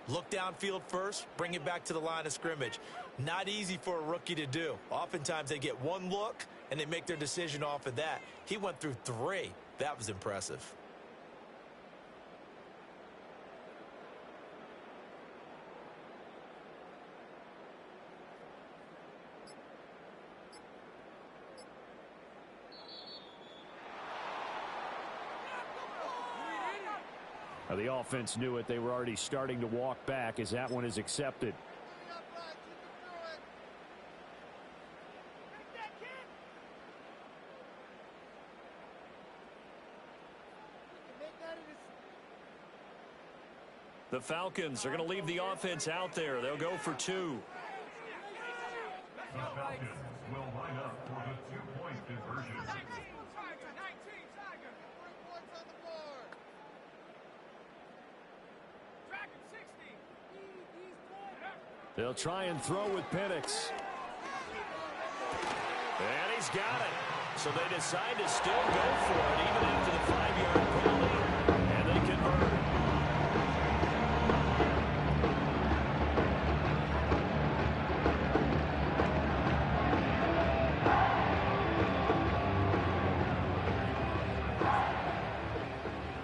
Look downfield first, bring it back to the line of scrimmage. Not easy for a rookie to do. Oftentimes they get one look, and they make their decision off of that. He went through 3. That was impressive. The offense knew it. They were already starting to walk back as that one is accepted. The Falcons are going to leave the offense out there. They'll go for 2. The Falcons will line up for the 2-point conversion. They'll try and throw with Penix. And he's got it. So they decide to still go for it even after the 5-yard penalty. And they convert.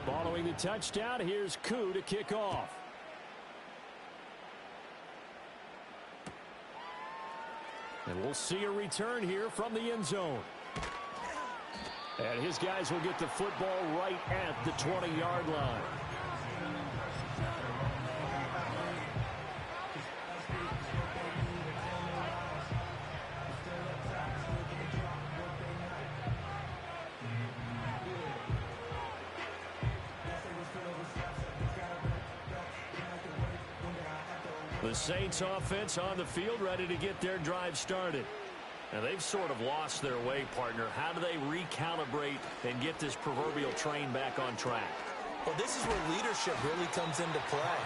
Following the touchdown, here's Ncaa to kick off. And we'll see a return here from the end zone. And his guys will get the football right at the 20-yard line. The Saints offense on the field ready to get their drive started. And they've sort of lost their way, partner. How do they recalibrate and get this proverbial train back on track? Well, this is where leadership really comes into play.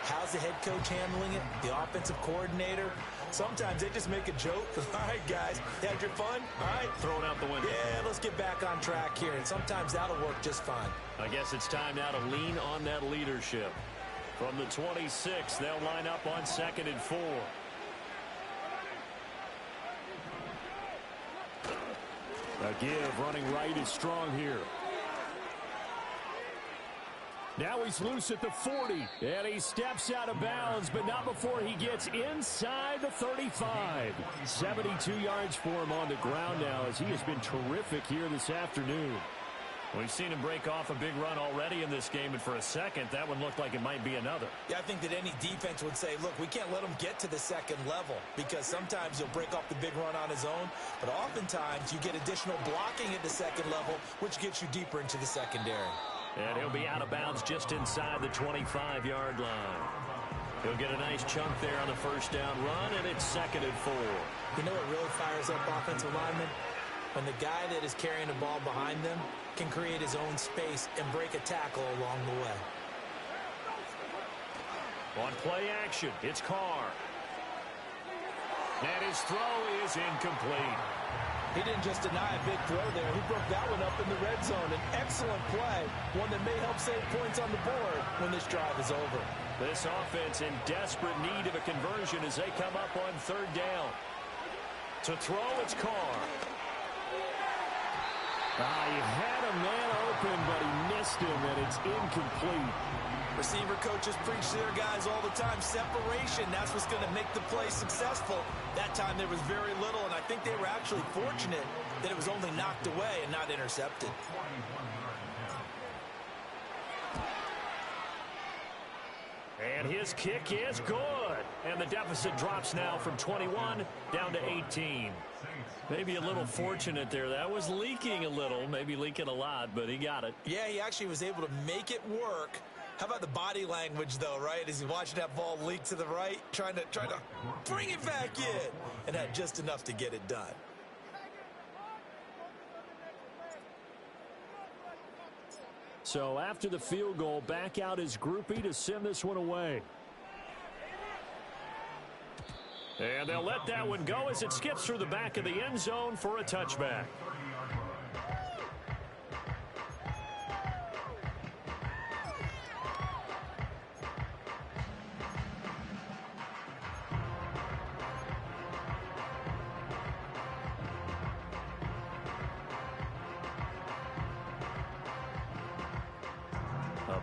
How's the head coach handling it? The offensive coordinator? Sometimes they just make a joke. All right, guys, had your fun? All right. Throw it out the window. Yeah, let's get back on track here. And sometimes that'll work just fine. I guess it's time now to lean on that leadership. From the 26, they'll line up on 2nd and 4. A give running right is strong here. Now he's loose at the 40, and he steps out of bounds, but not before he gets inside the 35. 72 yards for him on the ground now, as he has been terrific here this afternoon. We've seen him break off a big run already in this game, and for a second, that one looked like it might be another. Yeah, I think that any defense would say, look, we can't let him get to the second level, because sometimes he'll break off the big run on his own, but oftentimes you get additional blocking at the second level, which gets you deeper into the secondary. And he'll be out of bounds just inside the 25-yard line. He'll get a nice chunk there on the first down run, and it's 2nd and 4. You know what really fires up offensive linemen? When the guy that is carrying the ball behind them can create his own space and break a tackle along the way. On play action, it's Carr. And his throw is incomplete. He didn't just deny a big throw there. He broke that one up in the red zone. An excellent play, one that may help save points on the board when this drive is over. This offense in desperate need of a conversion as they come up on 3rd down. To throw, it's Carr. He had a man open, but he missed him, and it's incomplete. Receiver coaches preach to their guys all the time. Separation, that's what's going to make the play successful. That time there was very little, and I think they were actually fortunate that it was only knocked away and not intercepted. And his kick is good. And the deficit drops now from 21 down to 18. Maybe a little fortunate there. That was leaking a little, maybe leaking a lot, but he got it. Yeah, he actually was able to make it work. How about the body language, though, right? As he's watching that ball leak to the right, trying to bring it back in, and had just enough to get it done. So after the field goal, back out his groupie to send this one away. And they'll let that one go as it skips through the back of the end zone for a touchback.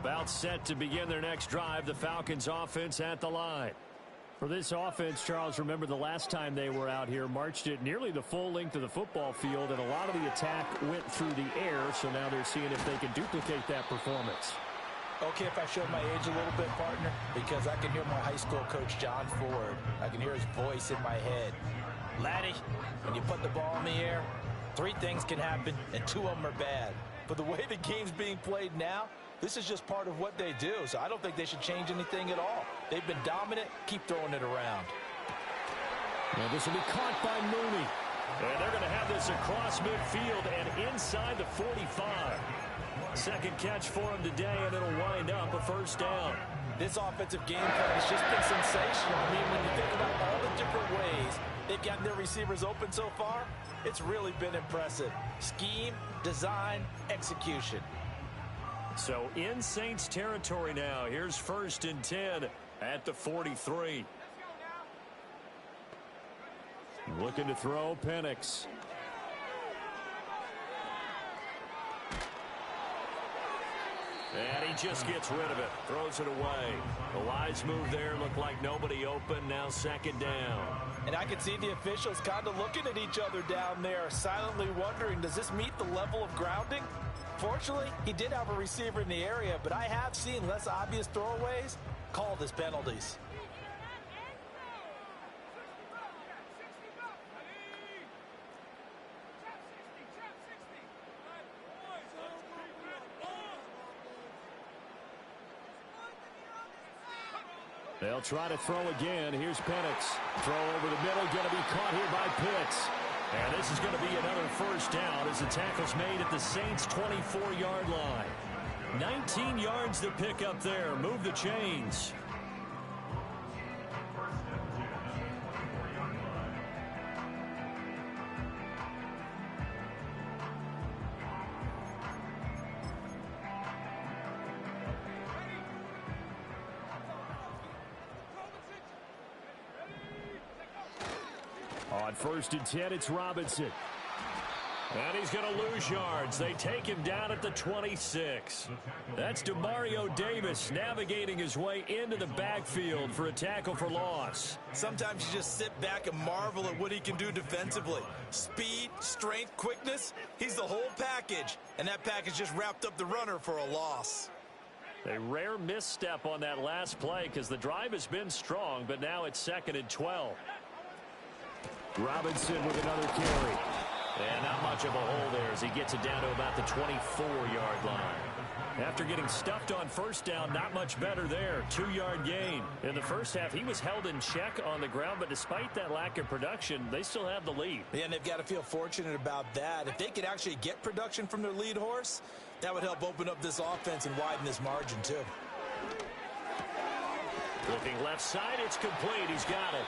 About set to begin their next drive, the Falcons offense at the line. For this offense, Charles, remember the last time they were out here, marched it nearly the full length of the football field, and a lot of the attack went through the air, so now they're seeing if they can duplicate that performance. Okay, if I show my age a little bit, partner, because I can hear my high school coach, John Ford. I can hear his voice in my head. Laddie, when you put the ball in the air, 3 things can happen, and 2 of them are bad. But the way the game's being played now, this is just part of what they do, so I don't think they should change anything at all. They've been dominant. Keep throwing it around. Well, this will be caught by Mooney. And they're going to have this across midfield and inside the 45. Second catch for him today, and it'll wind up a first down. This offensive game plan has just been sensational. I mean, when you think about all the different ways they've gotten their receivers open so far, it's really been impressive. Scheme, design, execution. So in Saints territory now. Here's 1st and 10 at the 43. Looking to throw, Penix. And he just gets rid of it. Throws it away. The wise move there. Looked like nobody open. Now 2nd down. And I can see the officials kind of looking at each other down there, silently wondering, does this meet the level of grounding? Fortunately, he did have a receiver in the area, but I have seen less obvious throwaways called as penalties. They'll try to throw again. Here's Penix. Throw over the middle, going to be caught here by Pitts. And this is going to be another first down as the tackle's made at the Saints' 24-yard line. 19 yards to pick up there. Move the chains. On 1st and 10, it's Robinson. And he's going to lose yards. They take him down at the 26. That's DeMario Davis navigating his way into the backfield for a tackle for loss. Sometimes you just sit back and marvel at what he can do defensively. Speed, strength, quickness, he's the whole package. And that package just wrapped up the runner for a loss. A rare misstep on that last play because the drive has been strong, but now it's 2nd and 12. Robinson with another carry. And not much of a hole there as he gets it down to about the 24-yard line. After getting stuffed on 1st down, not much better there. 2-yard gain. In the first half, he was held in check on the ground, but despite that lack of production, they still have the lead. Yeah, and they've got to feel fortunate about that. If they could actually get production from their lead horse, that would help open up this offense and widen this margin, too. Looking left side, it's complete. He's got it.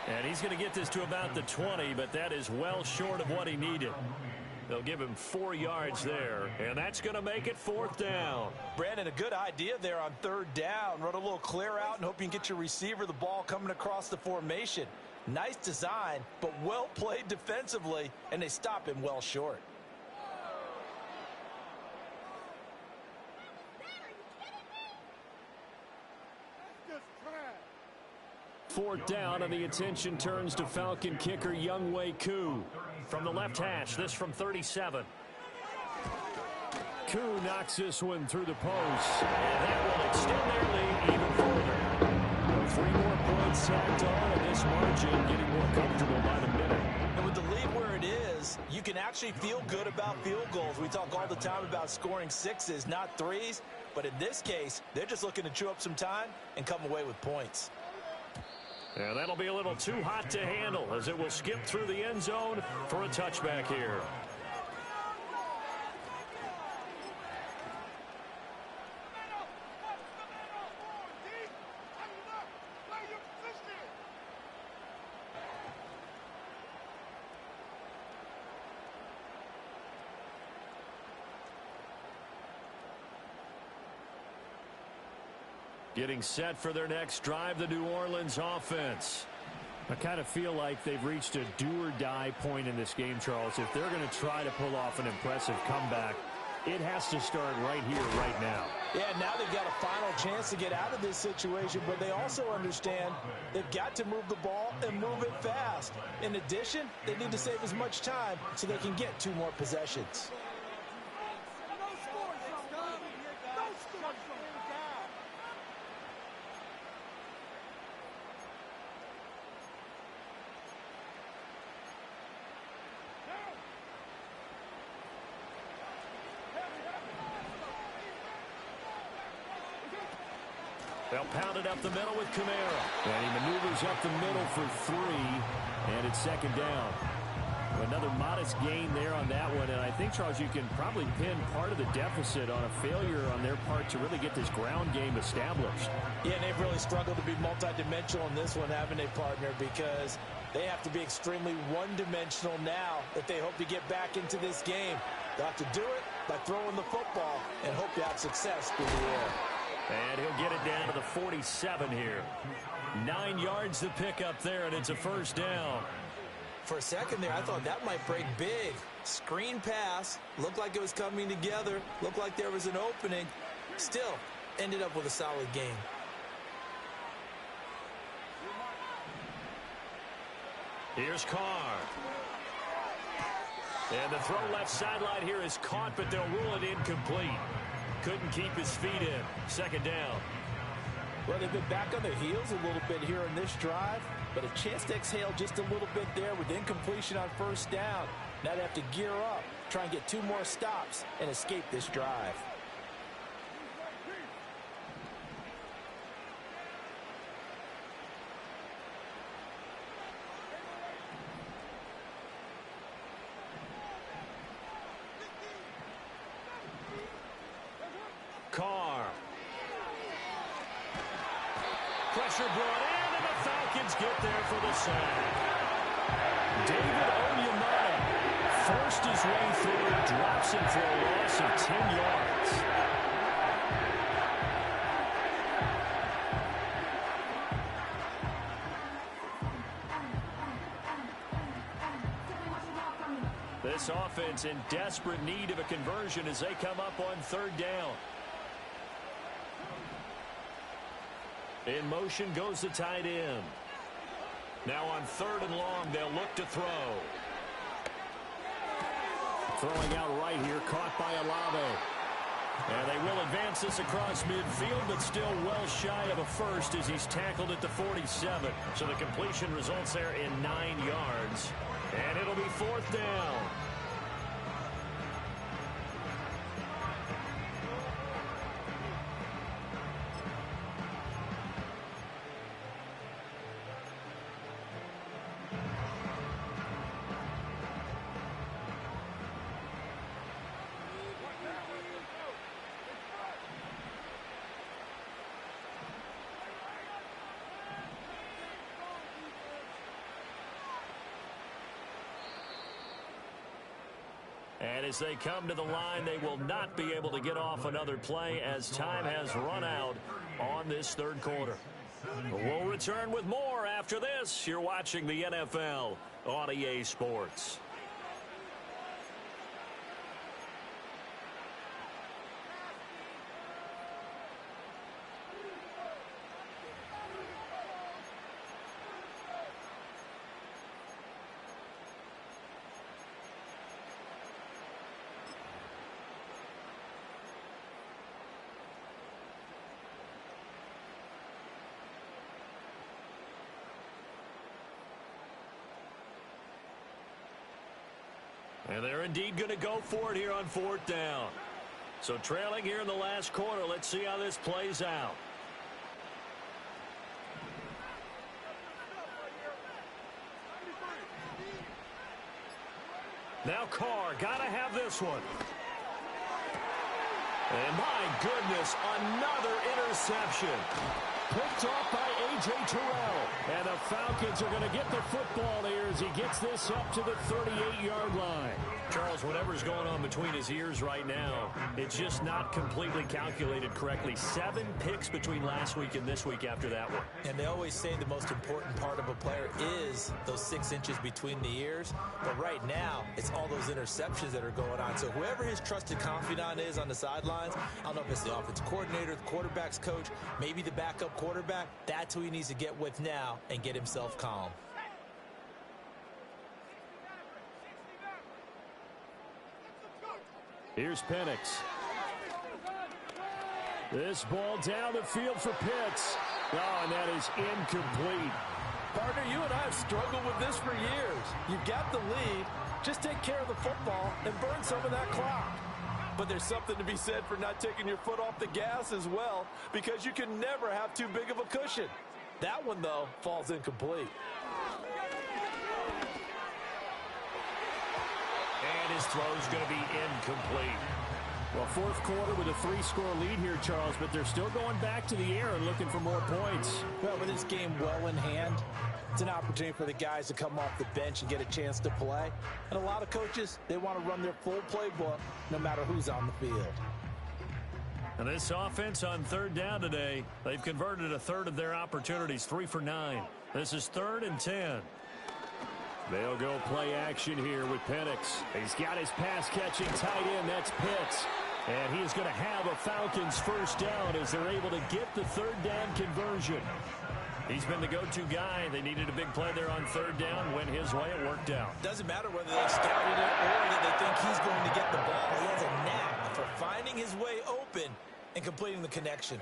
And he's going to get this to about the 20, but that is well short of what he needed. They'll give him 4 yards there, and that's going to make it 4th down. Brandon, a good idea there on 3rd down. Run a little clear out and hope you can get your receiver the ball coming across the formation. Nice design, but well played defensively, and they stop him well short. Fourth down, and the attention turns to Falcon kicker Younghoe Koo. From the left hash, this from 37. Koo knocks this one through the post. And that will extend their lead even further. 3 more points tacked on, and this margin getting more comfortable by the minute. And with the lead where it is, you can actually feel good about field goals. We talk all the time about scoring 6s, not 3s. But in this case, they're just looking to chew up some time and come away with points. And that'll be a little too hot to handle as it will skip through the end zone for a touchback here. Getting set for their next drive, the New Orleans offense. I kind of feel like they've reached a do-or-die point in this game, Charles. If they're going to try to pull off an impressive comeback, it has to start right here, right now. Yeah, now they've got a final chance to get out of this situation, but they also understand they've got to move the ball and move it fast. In addition, they need to save as much time so they can get 2 more possessions. They'll pound it up the middle with Kamara. And he maneuvers up the middle for 3, and it's 2nd down. Another modest gain there on that one, and I think, Charles, you can probably pin part of the deficit on a failure on their part to really get this ground game established. Yeah, and they've really struggled to be multidimensional in this one, haven't they, partner? Because they have to be extremely one-dimensional now if they hope to get back into this game. They'll have to do it by throwing the football and hope to have success through the air. And he'll get it down to the 47 here. 9 yards to pick up there, and it's a 1st down. For a second there, I thought that might break big. Screen pass, looked like it was coming together, looked like there was an opening. Still, ended up with a solid game. Here's Carr. And the throw left sideline here is caught, but they'll rule it incomplete. Couldn't keep his feet in. 2nd down. Well, they've been back on their heels a little bit here in this drive, but a chance to exhale just a little bit there with incompletion on 1st down. Now they have to gear up, try and get 2 more stops and escape this drive. Carr. Pressure brought in, and the Falcons get there for the sack. David Onyemata forced his way through, drops him for a loss of 10 yards. This offense in desperate need of a conversion as they come up on 3rd down. In motion goes the tight end. Now on 3rd and long, they'll look to throw. Throwing out right here, caught by Olave. And they will advance this across midfield, but still well shy of a 1st as he's tackled at the 47. So the completion results there in 9 yards. And it'll be 4th down. And as they come to the line, they will not be able to get off another play as time has run out on this third quarter. We'll return with more after this. You're watching the NFL on EA Sports. And they're indeed going to go for it here on fourth down. So trailing here in the last quarter, let's see how this plays out. Now Carr, got to have this one. And my goodness, another interception. Picked off by A.J. Terrell. And the Falcons are going to get the football here as he gets this up to the 38-yard line. Charles, whatever's going on between his ears right now, it's just not completely calculated correctly. 7 picks between last week and this week after that one. And they always say the most important part of a player is those 6 inches between the ears. But right now, it's all those interceptions that are going on. So whoever his trusted confidant is on the sidelines, I don't know if it's the offensive coordinator, the quarterback's coach, maybe the backup quarterback, that's who he needs to get with now and get himself calm. Here's Penix. This ball down the field for Pitts. Oh, and that is incomplete. Partner, you and I have struggled with this for years. You've got the lead. Just take care of the football and burn some of that clock. But there's something to be said for not taking your foot off the gas as well, because you can never have too big of a cushion. That one, though, falls incomplete. And his throw's going to be incomplete. Well, fourth quarter with a 3-score lead here, Charles, but they're still going back to the air and looking for more points. Well, with this game well in hand, it's an opportunity for the guys to come off the bench and get a chance to play. And a lot of coaches, they want to run their full playbook no matter who's on the field. And this offense on third down today, they've converted a third of their opportunities, 3 for 9. This is 3rd and 10. They'll go play action here with Penix. He's got his pass-catching tight end. That's Pitts. And he's going to have a Falcons first down as they're able to get the third down conversion. He's been the go-to guy. They needed a big play there on third down. Went his way. It worked out. Doesn't matter whether they scouted it or that they think he's going to get the ball. He has a knack for finding his way open and completing the connection.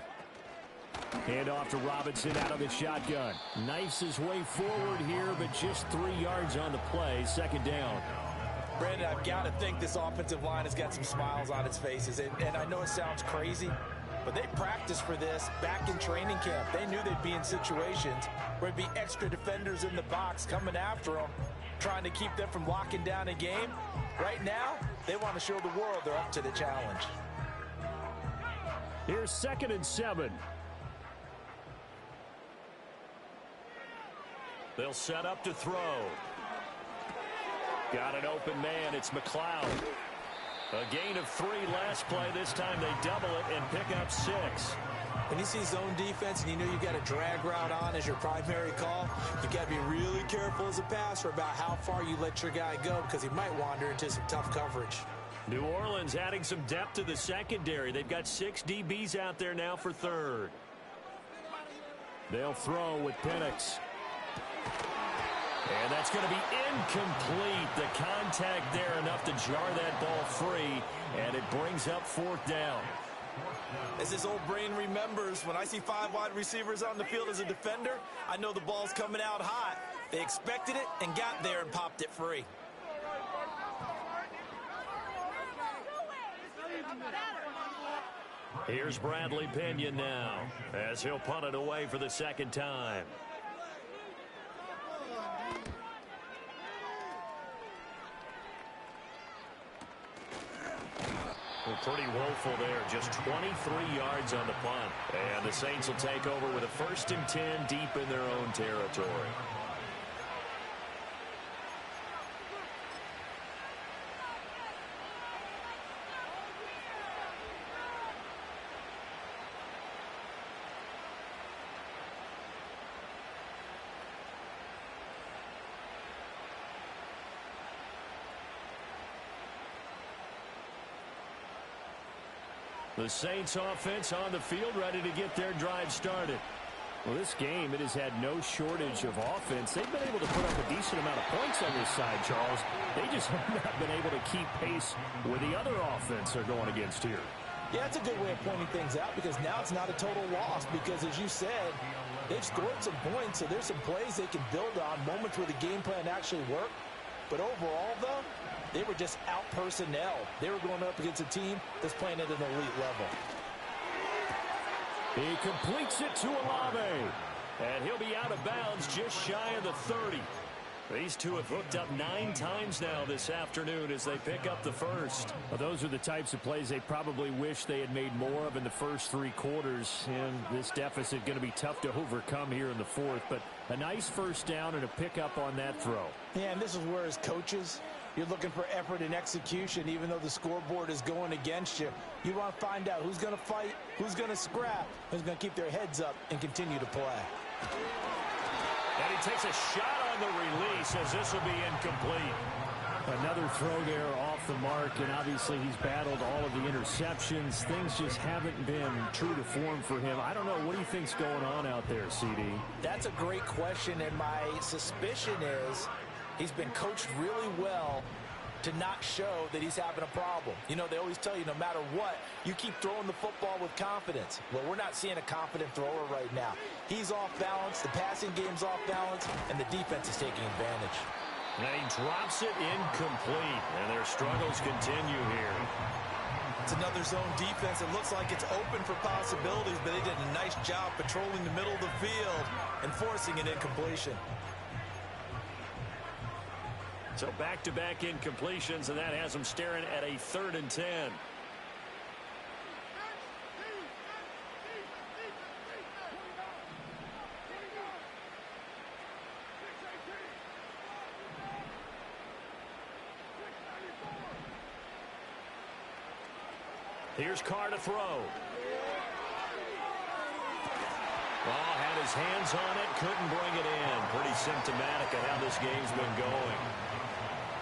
Hand off to Robinson out of the shotgun. Knifes his way forward here, but just 3 yards on the play. 2nd down. Brandon, I've got to think this offensive line has got some smiles on its faces. And I know it sounds crazy, but they practiced for this back in training camp. They knew they'd be in situations where there'd be extra defenders in the box coming after them, trying to keep them from locking down a game. Right now, they want to show the world they're up to the challenge. Here's 2nd and 7. They'll set up to throw. Got an open man. It's McLeod. A gain of 3 last play. This time they double it and pick up 6. When you see zone defense and you know you've got a drag route on as your primary call, you've got to be really careful as a passer about how far you let your guy go, because he might wander into some tough coverage. New Orleans adding some depth to the secondary. They've got 6 DBs out there now for third. They'll throw with Penix. And that's going to be incomplete. The contact there enough to jar that ball free, and it brings up 4th down. As this old brain remembers, when I see 5 wide receivers on the field as a defender, I know the ball's coming out hot. They expected it and got there and popped it free. Here's Bradley Pinion now, as he'll punt it away for the 2nd time. Pretty woeful there, just 23 yards on the punt. And the Saints will take over with a 1st and 10 deep in their own territory. The Saints offense on the field, ready to get their drive started. Well, this game, it has had no shortage of offense. They've been able to put up a decent amount of points on this side, Charles. They just have not been able to keep pace with the other offense they're going against here. Yeah, that's a good way of pointing things out because now it's not a total loss because, as you said, they've scored some points, so there's some plays they can build on, moments where the game plan actually worked. But overall, though, they were just out-personnel. They were going up against a team that's playing at an elite level. He completes it to Olave. And he'll be out of bounds just shy of the 30. These two have hooked up 9 times now this afternoon as they pick up the first. Well, those are the types of plays they probably wish they had made more of in the first 3 quarters. And this deficit going to be tough to overcome here in the fourth. But a nice first down and a pickup on that throw. Yeah, and this is where, as coaches, you're looking for effort and execution, even though the scoreboard is going against you. You want to find out who's going to fight, who's going to scrap, who's going to keep their heads up and continue to play. And he takes a shot on the release as this will be incomplete. Another throw there off the mark, and obviously he's battled all of the interceptions. Things just haven't been true to form for him. I don't know. What do you think's going on out there, CD? That's a great question, and my suspicion is he's been coached really well to not show that he's having a problem. You know, they always tell you no matter what, you keep throwing the football with confidence. Well, we're not seeing a confident thrower right now. He's off balance, the passing game's off balance, and the defense is taking advantage. And he drops it incomplete, and their struggles continue here. It's another zone defense. It looks like it's open for possibilities, but they did a nice job patrolling the middle of the field and forcing an incompletion. So back-to-back incompletions, and that has them staring at a 3rd and 10. Here's Carr to throw. Well, had his hands on it, couldn't bring it in. Pretty symptomatic of how this game's been going.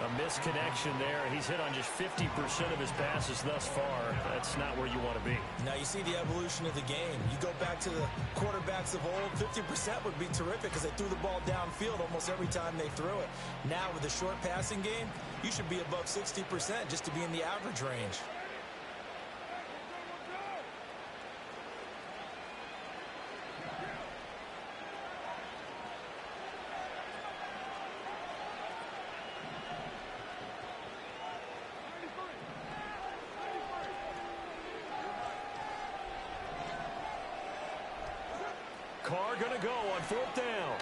A misconnection there, and he's hit on just 50% of his passes thus far. That's not where you want to be. Now you see the evolution of the game. You go back to the quarterbacks of old, 50% would be terrific because they threw the ball downfield almost every time they threw it. Now with the short passing game, you should be above 60% just to be in the average range. Carr going to go on 4th down.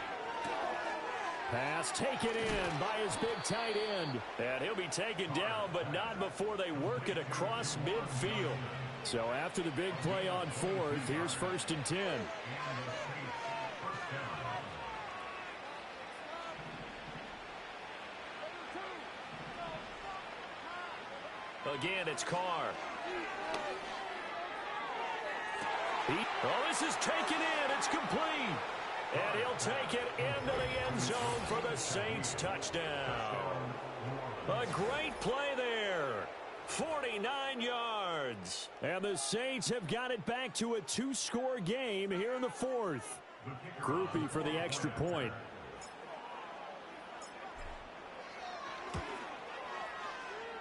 Pass taken in by his big tight end. And he'll be taken down, but not before they work it across midfield. So after the big play on 4th, here's 1st and 10. Again, it's Carr. Oh, this is taken in. It's complete. And he'll take it into the end zone for the Saints touchdown. A great play there. 49 yards. And the Saints have got it back to a 2-score game here in the 4th. Groupie for the extra point.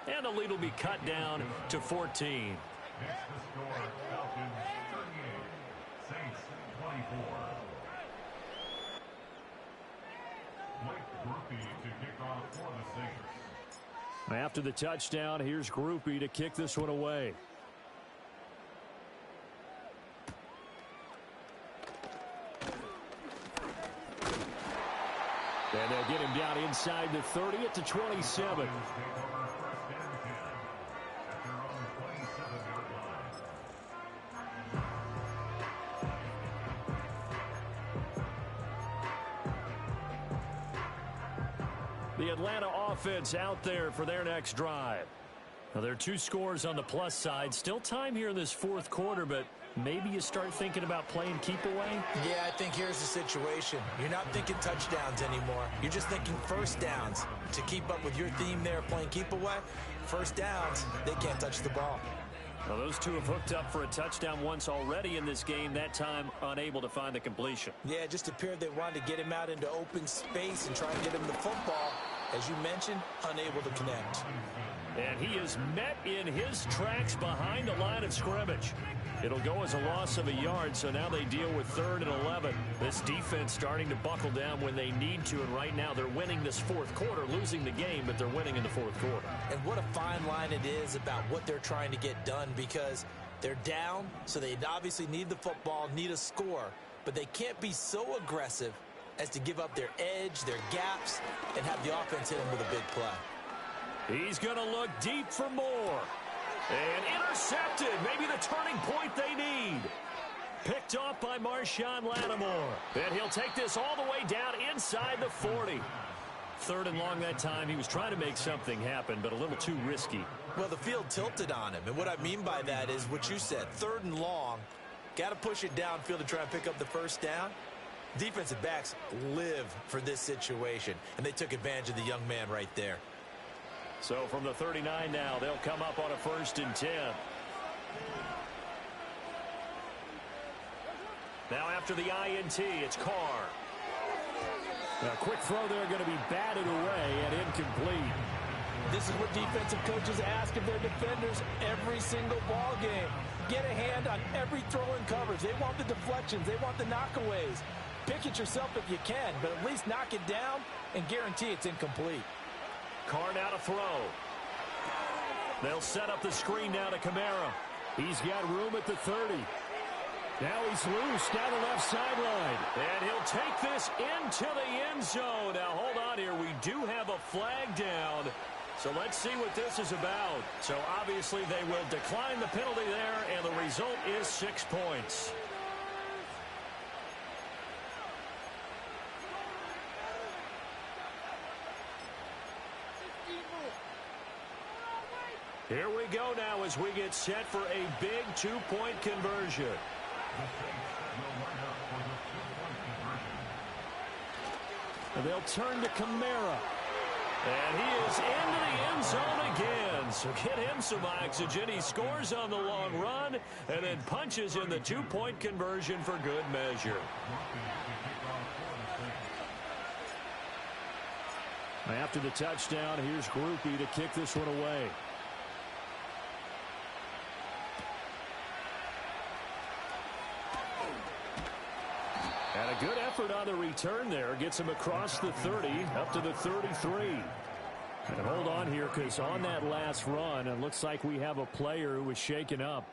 And the lead will be cut down to 14. Next to score, Falcons 38, Saints 24. Blake Groupie to kick off for the Saints. After the touchdown, here's Groupie to kick this one away. And they'll get him down inside the 30 at the 27. The Atlanta offense out there for their next drive. Now, there are 2 scores on the plus side. Still time here in this 4th quarter, but maybe you start thinking about playing keep away? Yeah, I think here's the situation. You're not thinking touchdowns anymore. You're just thinking first downs. To keep up with your theme there, playing keep away, first downs, they can't touch the ball. Well, those two have hooked up for a touchdown once already in this game, that time unable to find the completion. Yeah, it just appeared they wanted to get him out into open space and try and get him the football. As you mentioned, unable to connect. And he is met in his tracks behind the line of scrimmage. It'll go as a loss of a yard, so now they deal with 3rd and 11. This defense starting to buckle down when they need to, and right now they're winning this fourth quarter, losing the game, but they're winning in the fourth quarter. And what a fine line it is about what they're trying to get done, because they're down, so they obviously need the football, need a score, but they can't be so aggressive as to give up their edge, their gaps, and have the offense hit them with a big play. He's going to look deep for more. And intercepted. Maybe the turning point they need. Picked off by Marshawn Lattimore. And he'll take this all the way down inside the 40. 3rd and long that time. He was trying to make something happen, but a little too risky. Well, the field tilted on him. And what I mean by that is what you said. 3rd and long. Got to push it downfield to try and pick up the first down. Defensive backs live for this situation. And they took advantage of the young man right there. So from the 39 now, they'll come up on a 1st and 10. Now after the INT, it's Carr. A quick throw there going to be batted away and incomplete. This is what defensive coaches ask of their defenders every single ball game. Get a hand on every throw in coverage. They want the deflections. They want the knockaways. Pick it yourself if you can, but at least knock it down and guarantee it's incomplete. Carr now to throw. They'll set up the screen now to Kamara. He's got room at the 30. Now he's loose down the left sideline. And he'll take this into the end zone. Now hold on here. We do have a flag down. So let's see what this is about. So obviously they will decline the penalty there, and the result is 6 points. Here we go now as we get set for a big 2-point conversion. And they'll turn to Kamara. And he is into the end zone again. So get him some oxygen. He scores on the long run and then punches in the 2-point conversion for good measure. After the touchdown, here's Groupie to kick this one away. And a good effort on the return there. Gets him across the 30, up to the 33. And hold on here, because on that last run, it looks like we have a player who was shaken up.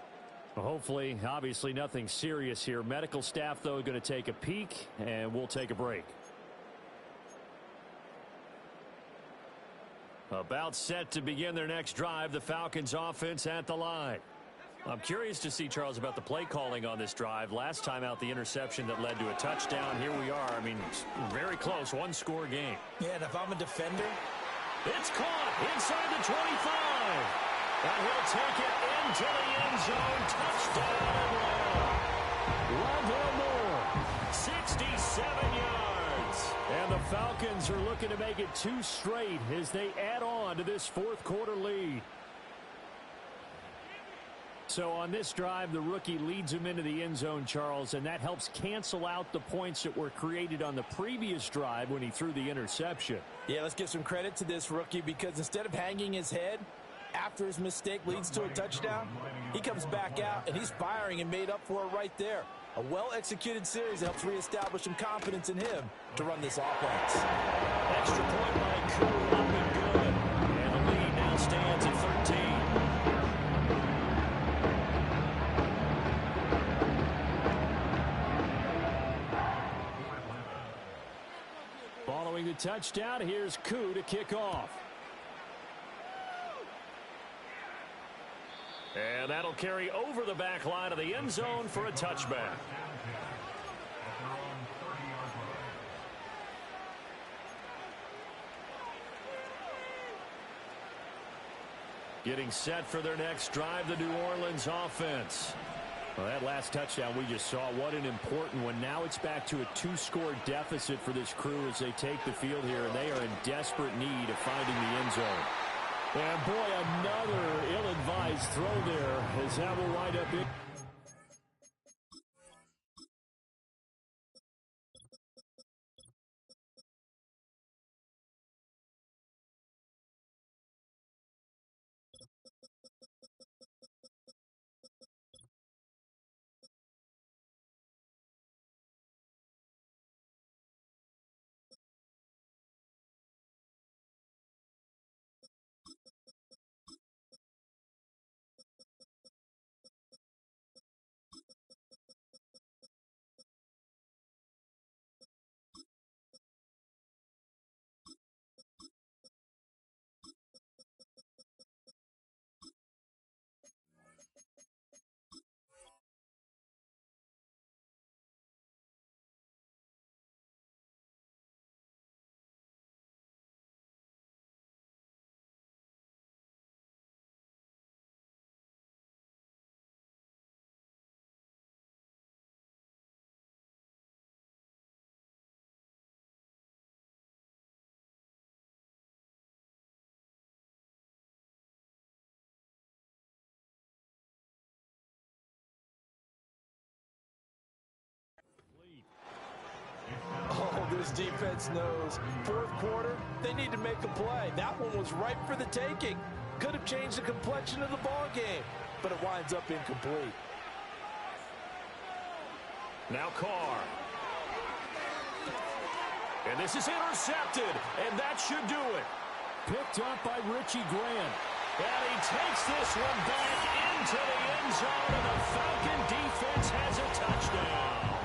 Hopefully, obviously nothing serious here. Medical staff, though, going to take a peek, and we'll take a break. About set to begin their next drive, the Falcons offense at the line. I'm curious to see, Charles, about the play calling on this drive. Last time out, the interception that led to a touchdown. Here we are. I mean, very close, 1-score game. Yeah, and if I'm a defender, it's caught inside the 25. And he'll take it into the end zone. Touchdown and long. Lavelle Moore, 67 yards. And the Falcons are looking to make it 2 straight as they add on to this fourth quarter lead. So on this drive, the rookie leads him into the end zone, Charles, and that helps cancel out the points that were created on the previous drive when he threw the interception. Yeah, let's give some credit to this rookie, because instead of hanging his head after his mistake leads to a touchdown, he comes back out and he's firing and made up for it right there. A well-executed series helps reestablish some confidence in him to run this offense. Extra point by Koo, up and good. And the lead now stands at 13. Following the touchdown, here's Koo to kick off. And that'll carry over the back line of the end zone for a touchback. Getting set for their next drive, the New Orleans offense. Well, that last touchdown we just saw, what an important one. Now it's back to a 2-score deficit for this crew as they take the field here, and they are in desperate need of finding the end zone. And boy, another ill-advised throw there as that will wind up in. Oh, this defense knows. Fourth quarter, they need to make a play. That one was ripe for the taking. Could have changed the complexion of the ball game, but it winds up incomplete. Now Carr. And this is intercepted, and that should do it. Picked up by Richie Grant. And he takes this one back into the end zone, and the Falcon defense has a touchdown.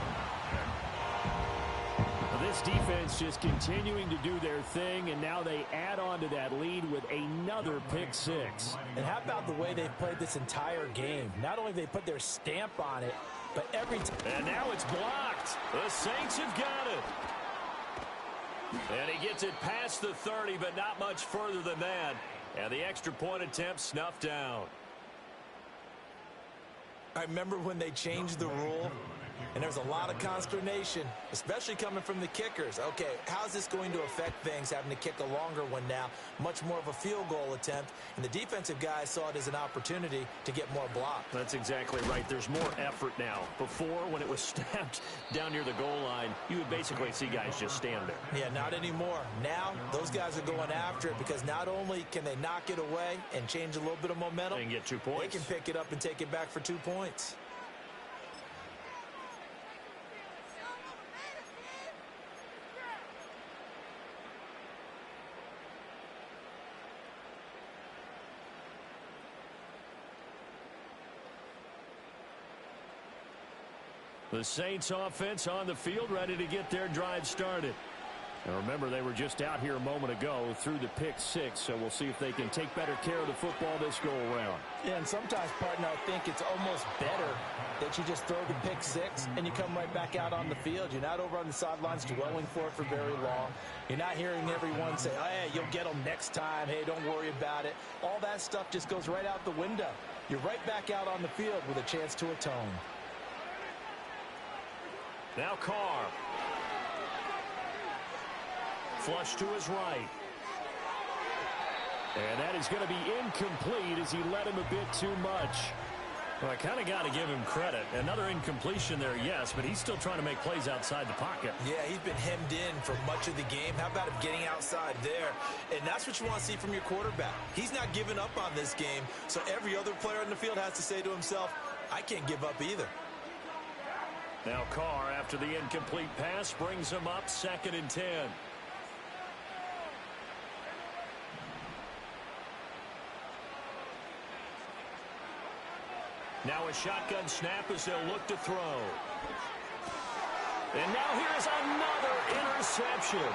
This defense just continuing to do their thing, and now they add on to that lead with another pick six. And how about the way they've played this entire game? Not only have they put their stamp on it, but every time. And now it's blocked. The Saints have got it. And he gets it past the 30, but not much further than that. And the extra point attempt snuffed down. I remember when they changed the rule, and there was a lot of consternation, especially coming from the kickers. Okay, how's this going to affect things, having to kick a longer one now, much more of a field goal attempt, and the defensive guys saw it as an opportunity to get more block. That's exactly right. There's more effort now. Before, when it was snapped down near the goal line, you would basically see guys just stand there. Yeah, not anymore. Now, those guys are going after it because not only can they knock it away and change a little bit of momentum, and get 2 points. They can pick it up and take it back for 2 points. The Saints offense on the field, ready to get their drive started. And remember, they were just out here a moment ago through the pick six, so we'll see if they can take better care of the football this go-around. Yeah, and sometimes, partner, I think it's almost better that you just throw the pick six and you come right back out on the field. You're not over on the sidelines dwelling for it for very long. You're not hearing everyone say, hey, you'll get them next time. Hey, don't worry about it. All that stuff just goes right out the window. You're right back out on the field with a chance to atone. Now Carr. Flush to his right. And that is going to be incomplete as he led him a bit too much. Well, I kind of got to give him credit. Another incompletion there, yes, but he's still trying to make plays outside the pocket. Yeah, he's been hemmed in for much of the game. How about him getting outside there? And that's what you want to see from your quarterback. He's not giving up on this game, so every other player on the field has to say to himself, I can't give up either. Now Carr, after the incomplete pass, brings him up 2nd and 10. Now a shotgun snap as they'll look to throw. And now here's another interception.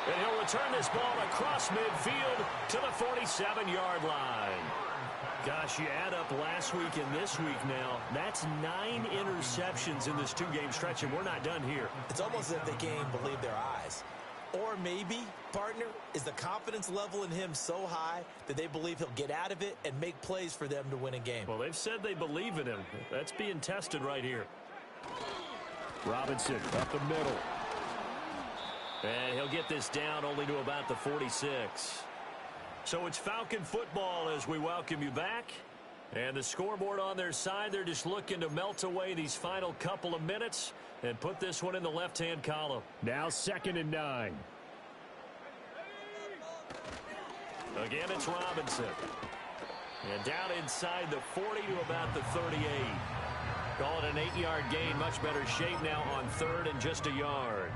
And he'll return this ball across midfield to the 47-yard line. Gosh, you add up last week and this week now, that's 9 interceptions in this 2-game stretch, and we're not done here. It's almost as if they can't even believe their eyes. Or maybe, partner, is the confidence level in him so high that they believe he'll get out of it and make plays for them to win a game. Well, they've said they believe in him. That's being tested right here. Robinson up the middle. And he'll get this down only to about the 46. So it's Falcon football as we welcome you back. And the scoreboard on their side, they're just looking to melt away these final couple of minutes and put this one in the left-hand column. Now 2nd and 9. Again, it's Robinson. And down inside the 40 to about the 38. Call it an 8-yard gain. Much better shape now on 3rd and just a yard.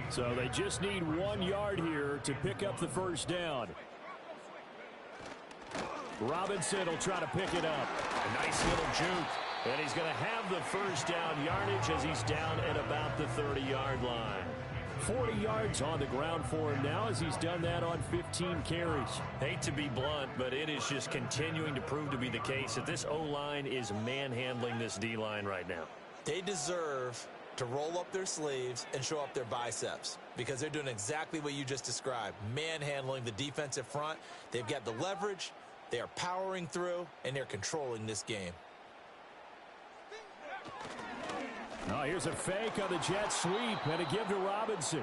So they just need 1 yard here to pick up the first down. Robinson will try to pick it up. A nice little juke. And he's going to have the first down yardage as he's down at about the 30-yard line. 40 yards on the ground for him now as he's done that on 15 carries. Hate to be blunt, but it is just continuing to prove to be the case that this O-line is manhandling this D-line right now. They deserve to roll up their sleeves and show up their biceps because they're doing exactly what you just described, manhandling the defensive front. They've got the leverage, they are powering through, and they're controlling this game. Oh, here's a fake on the jet sweep and a give to Robinson.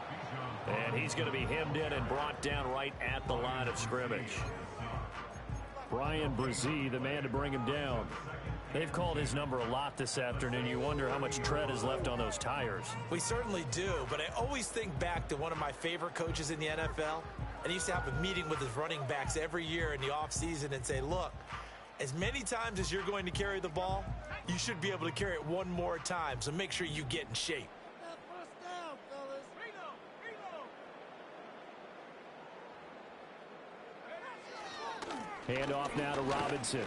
And he's going to be hemmed in and brought down right at the line of scrimmage. Brian Brzee, the man to bring him down. They've called his number a lot this afternoon. You wonder how much tread is left on those tires. We certainly do, but I always think back to one of my favorite coaches in the NFL. And he used to have a meeting with his running backs every year in the offseason and say, look, as many times as you're going to carry the ball, you should be able to carry it one more time, so make sure you get in shape. Hand off now to Robinson.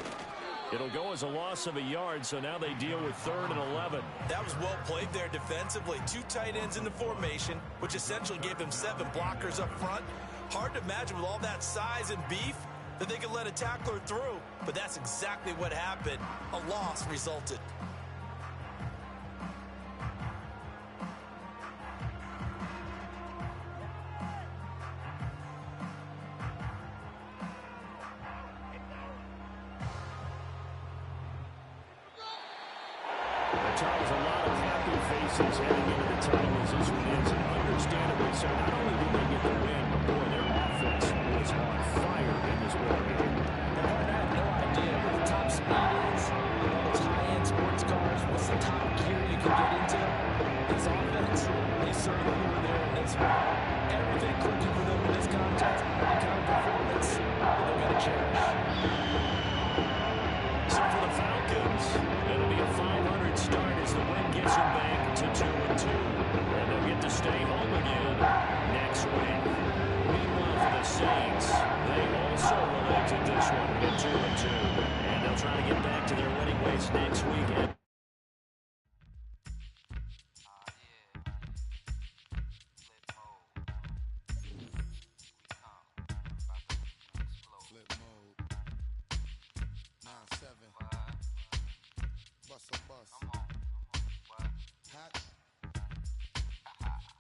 It'll go as a loss of a yard, so now they deal with 3rd and 11. That was well played there defensively. 2 tight ends in the formation, which essentially gave them 7 blockers up front. Hard to imagine with all that size and beef that they could let a tackler through, but that's exactly what happened. A loss resulted. There's a lot of happy faces heading into the time as this one ends, and understandably so. Not only did they get the win, but boy, their offense was on fire in this ball game. I have no idea what the top speed is. Those high-end sports cars, what's the top gear you can get into? This offense, they certainly were there in this one. Everything clicking for them in this contest, any kind of performance, they're going to cherish. So for the Falcons, it'll be a 500 start as the win gets them back to 2-2. And they'll get to stay home again next week. Meanwhile, for the Saints, they also relate to this one at 2-2. And they'll try to get back to their winning ways next week.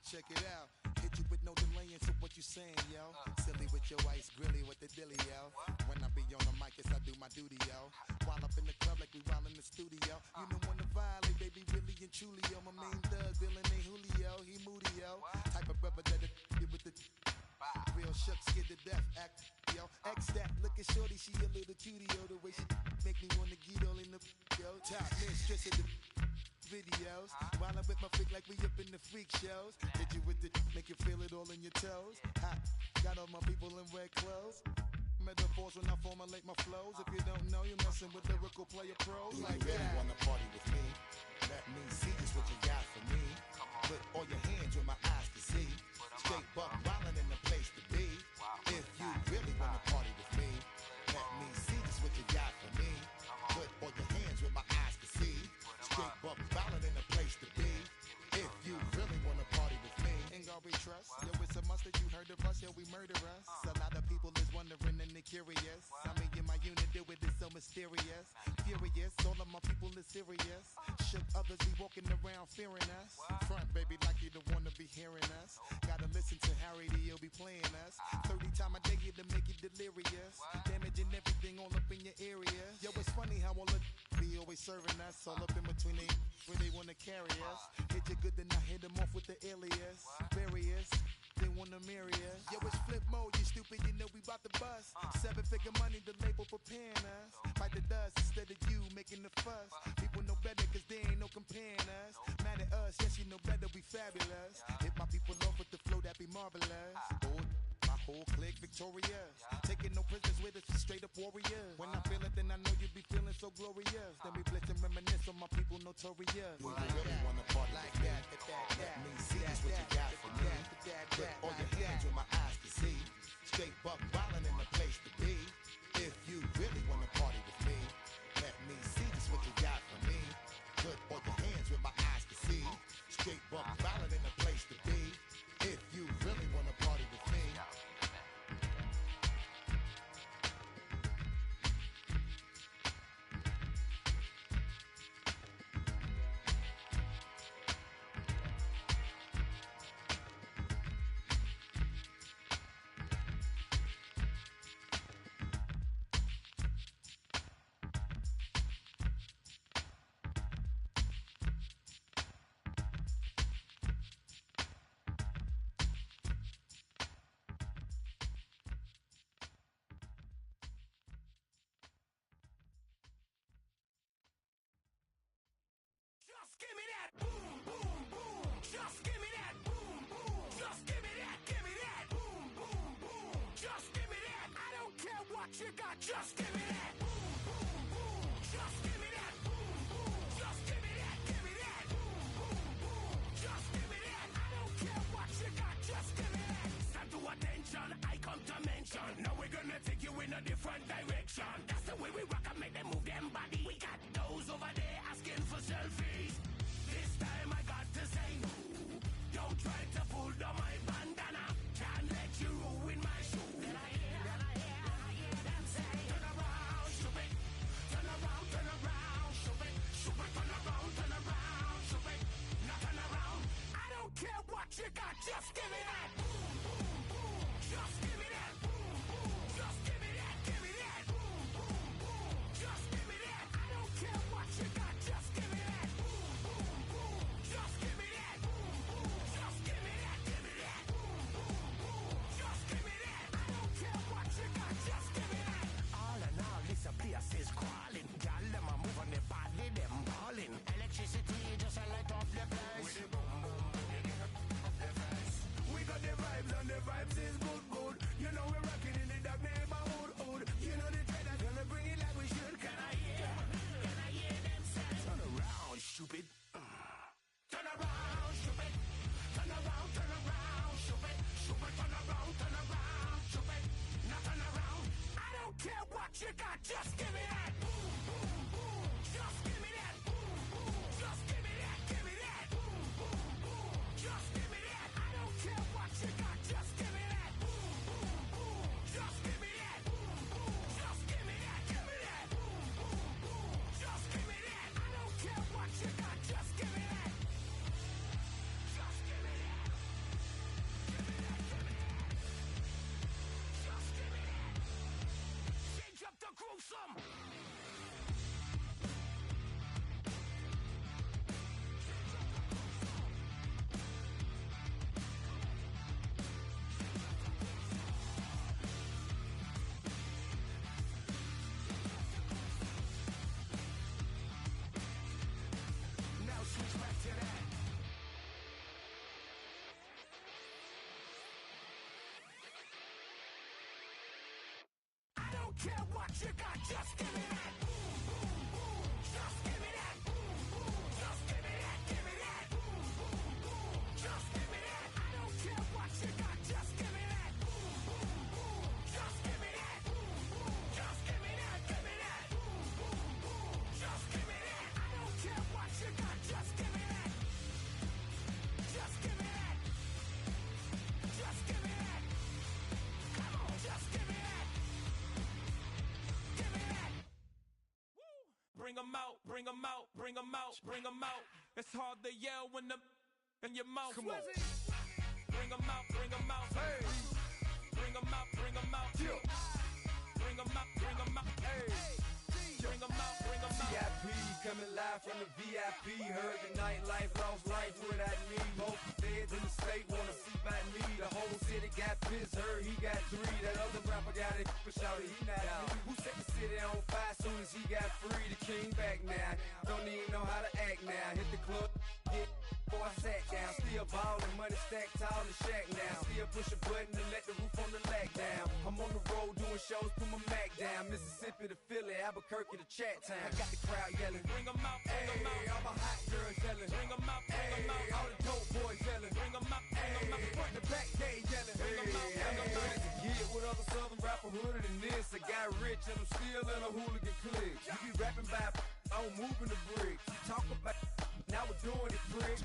Check it out. Hit you with no delaying, so what you saying, yo? Silly with your ice grilly with the dilly, yo. When I be on the mic, yes, I do my duty, yo. While up in the club like we while in the studio. You know when to violate, baby, really and truly, yo. My main thug, villain ain't Julio, he moody, yo. Type of brother that'll get with the real shook, scared to death, act, yo. X that, looking shorty, she a little cutie, yo. The way she make me wanna get all in the, yo. Top mistress of the videos, while I'm with my freak like we up in the freak shows. Did you with the make you feel it all in your toes? Hot, got all my people in red clothes. Metaphors when I formulate my flows. If you don't know, you're messing with lyrical player pros. Like you really wanna party with me? Let me see just what you got for me. Put all your hands where my eyes can see. Straight buck wildin' in the place to be. If you really wanna party with me, let me see just what you got for me. Put all your hands where my eyes can see. Straight buck violent in a place to be. If you really wanna party with me, ain't gonna be trust. Yo, it's a must that you heard of us, yo, we murder us. A lot of people is wondering and they curious. I mean, in my unit, do it is so mysterious. Furious, all of my people is serious. Shook others be walking around fearing us. Front, baby, like you don't wanna be hearing us. Gotta listen to Harry D.O. be playing us. 30 times a day to make you delirious. Damaging everything all up in your area. Yo, it's funny how all the be always serving us. All up in between they where they wanna carry us. Hit you good, then I hit them off with the alias. Various, they wanna marry us. Yo, it's flip mode, you stupid, you know we bout to bust. 7 Making money, the label preparing us. Fight the dust instead of you making the fuss. People know better cause they ain't no comparing us. Mad at us, yes you know better, we fabulous. Hit my people off with the flow, that be marvelous. My whole clique victorious. Taking no prisoners with us, straight up warriors. When I feel it, then I know you be feeling so glorious. Then we blitz and reminisce on my people notorious. We really wanna party like that. Let me see just what you got for me. Put all your hands where my eyes can see. Straight buck wildin' in the place to be. If you really wanna party with me, let me see just what you got for me. Put all your hands where my eyes can see. Straight buck wildin' in the place to be. If you really wanna party with me. Just give me that boom, boom, boom. Just give me that boom, boom. Just give me that boom, boom, boom. Just give me that. I don't care what you got. Just give me that boom, boom, boom. Just give me that boom, boom. Just give me that boom, boom, boom. Just give me that. I don't care what you got. Just give me that. Stand to attention. I come to mention. Now we're gonna take you in a different direction. That's the way we rock and make them move them body. We got those over there asking for selfies. This time I got to say no. Don't try to pull down my bandana. Can't let you ruin my shoe. Then I hear them say, turn around, shoot it. Turn around, shoot it. Shoot it, turn around, shoot it. Now turn around. I don't care what you got, just give me that. Boom, boom, boom. Just give me that. Boom, boom. Just give me that. Give me that. Boom, boom, boom. Just give me that. I don't care what you got, just give me that. Boom, boom, boom. Just give me that. Boom, boom. Just give me that. Give me that. Boom, boom, boom. Just give me that. I don't care what you got, just give me that. All in all, this a place is crawling. Y'all them a move on the body, them balling. Electricity just a light up the place. With the boom, boom, boom, you get up the face. We got the vibes and the vibes is good, good. You know we're rocking in the dark neighborhood, hood. You know the trend that's gonna bring it like we should. Can I hear them say? Turn around, stupid. Turn around, stupid. Turn around, stupid. Stupid, turn around, stupid. Now turn around. I don't care what you got, just give me that. Boom, boom, boom. Just give me that. Boom, boom. Just give me that. Give me that. Boom, boom, boom. Just give me that. I don't care what you got, just give me that. Boom, boom, boom. Just give me that. Boom, boom. Just give me that. Give me that. Boom, boom, boom. Just give me that. I don't care what you got, just give me that. Just give me that. Give me that. Give me that. Just give me that. Change up the groove some. Now switch back to that. I don't care what you got, just give me that. Boom, boom, boom. Just give me that. Boom, boom. Just give me that. Give me that. Boom, boom, boom. Just give me that. I don't care what you got, just give me that. Boom, boom, boom. Just give me that. Boom, boom. Just give me that. Give me that. Boom, boom, boom. Just give me that. I don't care what you got, just give me that. Just give me that. Just give me that. Come on, just give me that. Give me that. Woo! Bring 'em out, bring 'em out, bring 'em out, bring 'em out. It's hard to yell when the in your mouth. Come on. Bring 'em out, bring 'em out. Hey. Bring 'em out, bring 'em out. Yeah. Bring 'em out, bring 'em out. Hey. Bring 'em out, bring 'em out. VIP coming live from the VIP. Heard the nightlife, lost life without me. Both feds in the state wanna see by me. The whole city got pissed, heard he got 3. That other rapper got it for shouty, he not me. fact now. Don't even know how to act now. Hit the club, get before I sat down. Still ballin', money stacked tall in the shack now. Still push a button to let the roof on the lag down. I'm on the road doing shows, put my Mac down. Mississippi to Philly, Albuquerque to Chat Town. I got the crowd yelling, bring 'em out, bring 'em out. All my hot girls yelling, bring 'em out, bring 'em out. All the dope boys yelling, bring 'em out, bring 'em out. Front to back, they yelling, bring 'em out, bring 'em out. To get with other southern rapper hooded than this. I got rich and I'm still in a hooligan clique. You be rapping by, I'm moving the bricks. You talk about, now we're doing it quick.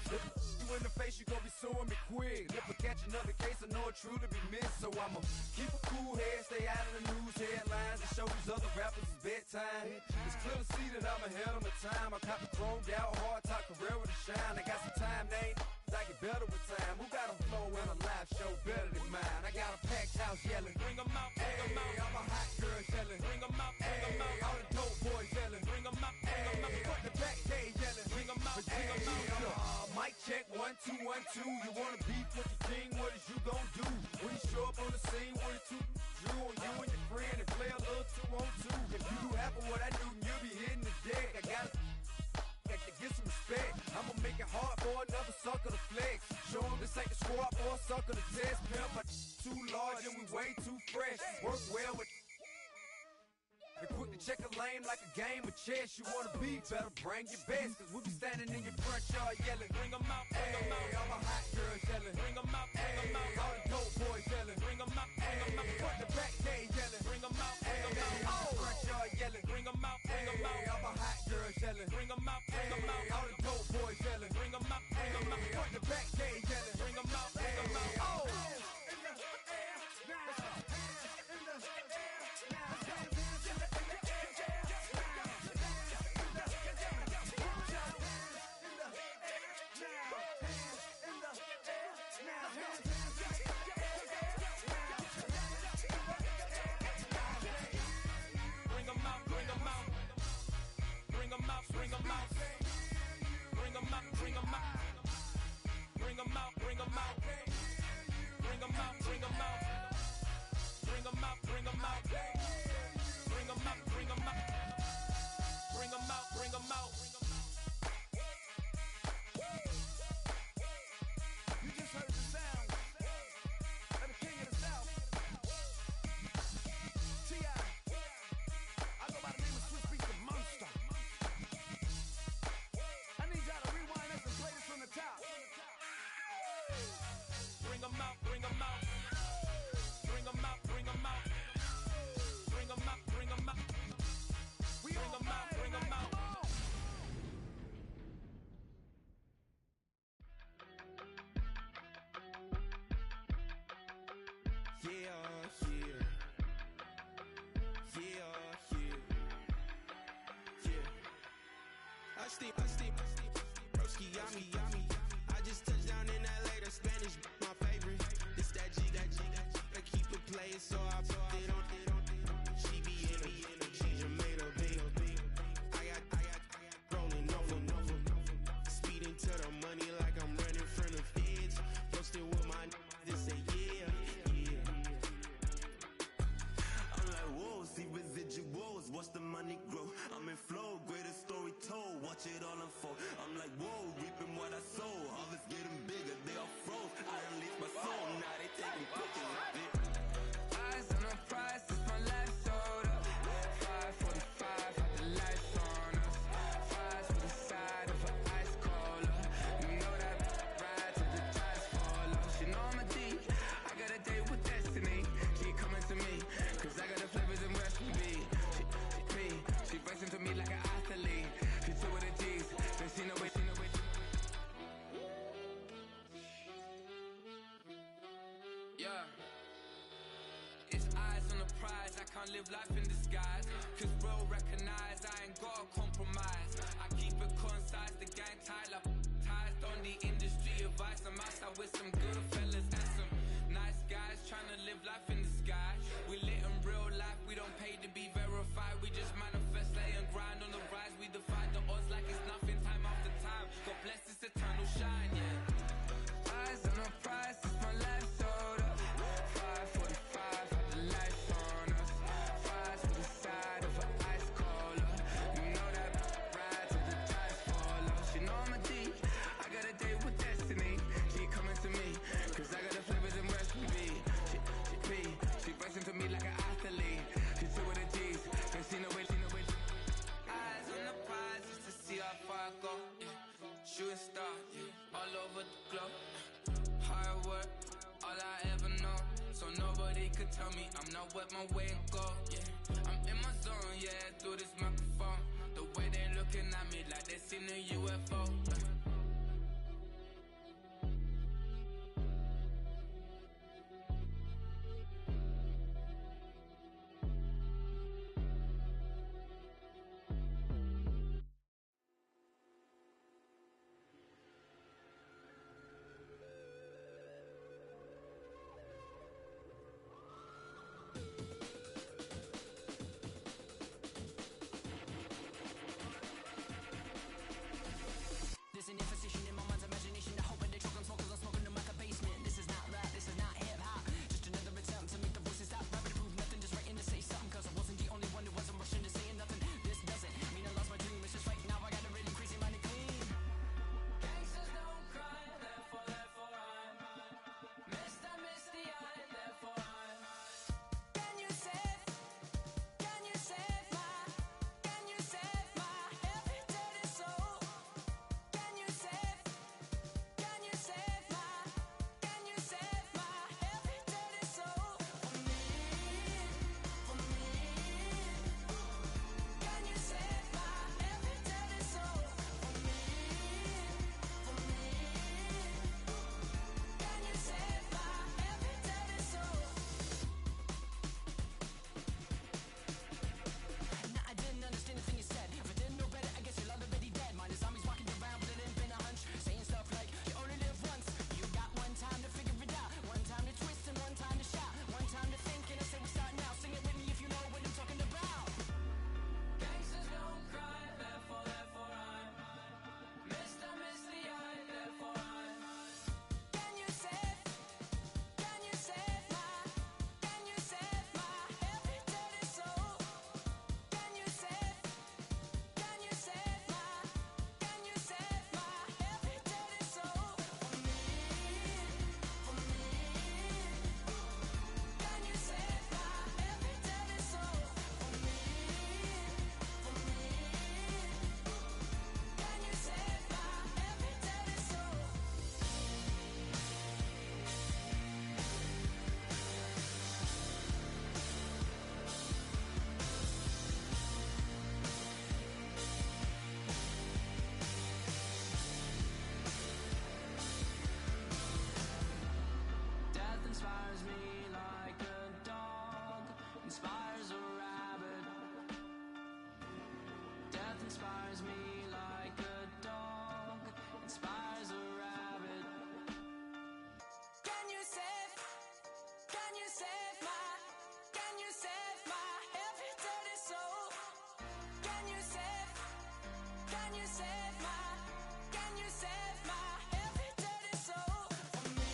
You in the face, you gon' be suing me quick. If I catch another case, I know it truly be missed. So I'ma keep a cool head, stay out of the news headlines, and show these other rappers it's bedtime. It's clear to see that I'm ahead of my time. I caught the chromed out, hard top career with a shine. I got some time, they ain't I get better with time. Who got a flow and a live show better than mine? I got a packed house yelling, bring 'em out, bring 'em out. All my hot girls yelling, bring 'em out, bring 'em out. All the dope boys yelling, bring 'em out, bring 'em out. Front the back, they yelling, bring 'em out, bring 'em out. Mic check, 1 2 1 2. You wanna beef with the king? What is you gon' do? When you show up on the scene, what is two? Drew on you and your friend and play a little 2 on 2. If you do half of what I do, you'll be hitting the deck. I gotta get some respect. I'ma make it hard for another sucker to flex. Show 'em this ain't the squad or a sucker to test. Pimp, but too large and we way too fresh. Work well with. They quick to check a lane like a game of chess. You wanna be better, bring your best. Cause we be standing in your front yard yelling, bring 'em out, bring 'em out. All my hot girls yelling, bring 'em out, bring 'em out. All the dope boys yelling, bring 'em out, bring 'em out. Front the back, they yelling, bring 'em out, bring 'em out. Oh, front yard yelling, bring 'em out, bring 'em out. All my hot girls yelling, bring 'em out, bring 'em out. All the dope boys yelling, bring 'em out, bring 'em out. Front the back, they yelling, bring 'em out, bring 'em out. Oh. Broski, yummy. I just touched down in LA, the Spanish, my favorite. This that G, I keep it playing, so I put it on. She be in it, she just made a big. I got rolling over. Speeding to the money like I'm running from the feds. Posted with my this say yeah. I'm like, whoa, see residuals, watch the money grow. I'm in flow, greatest story told, watch it all unfold. I'm like, whoa, reaping what I sow. Harvest getting bigger, they all froze. I unleashed my soul, now they taking pictures of it. Eyes on the prize, it's my life sold up. 5:45, had the lights on us. Fries with the side of an ice cola. You know that ride till the tires fall off. She know I'm a D, I got a date with destiny. She coming to me, cause I got the flavors and recipe. She racing to me like an athlete. She two with the G's, then she know it. Yeah. It's eyes on the prize, I can't live life in disguise. Cause bro recognize I ain't gotta compromise. I keep it concise, the gang tight like ties. On the industry advice, I'm outside with some good fellas and some nice guys trying to live life in the sky. We lit in real life, we don't pay to be verified. We just manifest, lay and grind on the rise. We defy the odds like it's nothing, time after time. God bless this eternal shine, yeah. Eyes on the prize, it's my life sold up. 5:45, had the lights on us. Fries with the side of an ice cola. You know that could tell me I'm not what my way and go, yeah. I'm in my zone, yeah, through this microphone. The way they looking at me like they seen a UFO. There's an imposition in my mind's imagination. I hope they choke on smoke 'cause I'm smoking them like a basement. This is not rap, this is not hip-hop. Just another attempt to make the voices stop rapping to prove nothing, just writing to say something. 'Cause I wasn't the only one who wasn't rushing to saying nothing. This doesn't mean I lost my dream. It's just right now I got a really crazy mind and clean. Gangsters don't cry, therefore I'm missed, I miss the eye, therefore I'm. Can you save my every dirty soul? Can you save my every dirty soul for me? Can you save my every dirty soul for me? Can you save my every dirty soul? Nah, I didn't understand the thing you said. If I didn't know better, I guess you're already dead. Mine is zombies walking around, but it ain't been a hunch. Saying stuff like, you only live once. You got one time to figure it out. One time to twist and one time to shout. One time to think and I say we start now. Sing it with me if you know what I'm talking about. Gangsters don't cry, therefore I'm missed, I miss the eye, therefore I'm. Can you save my every dirty soul? Can you save my every dirty soul for me? Can you save my every dirty soul for me? Can you save my every dirty soul? Death inspires me like a dog inspires a rabbit. Death inspires me like a dog inspires a rabbit. Can you save my every dirty soul? Can you save my every dirty soul for me? Can you save my every dirty soul for me?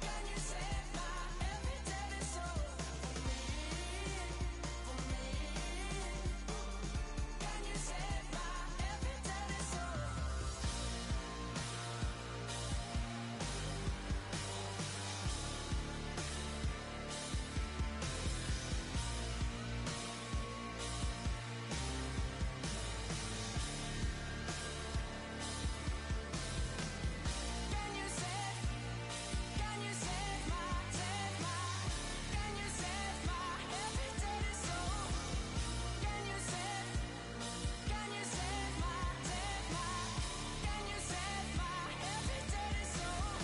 Can you save my every dirty soul? Can you save my every dirty soul? Can you save my every dirty soul?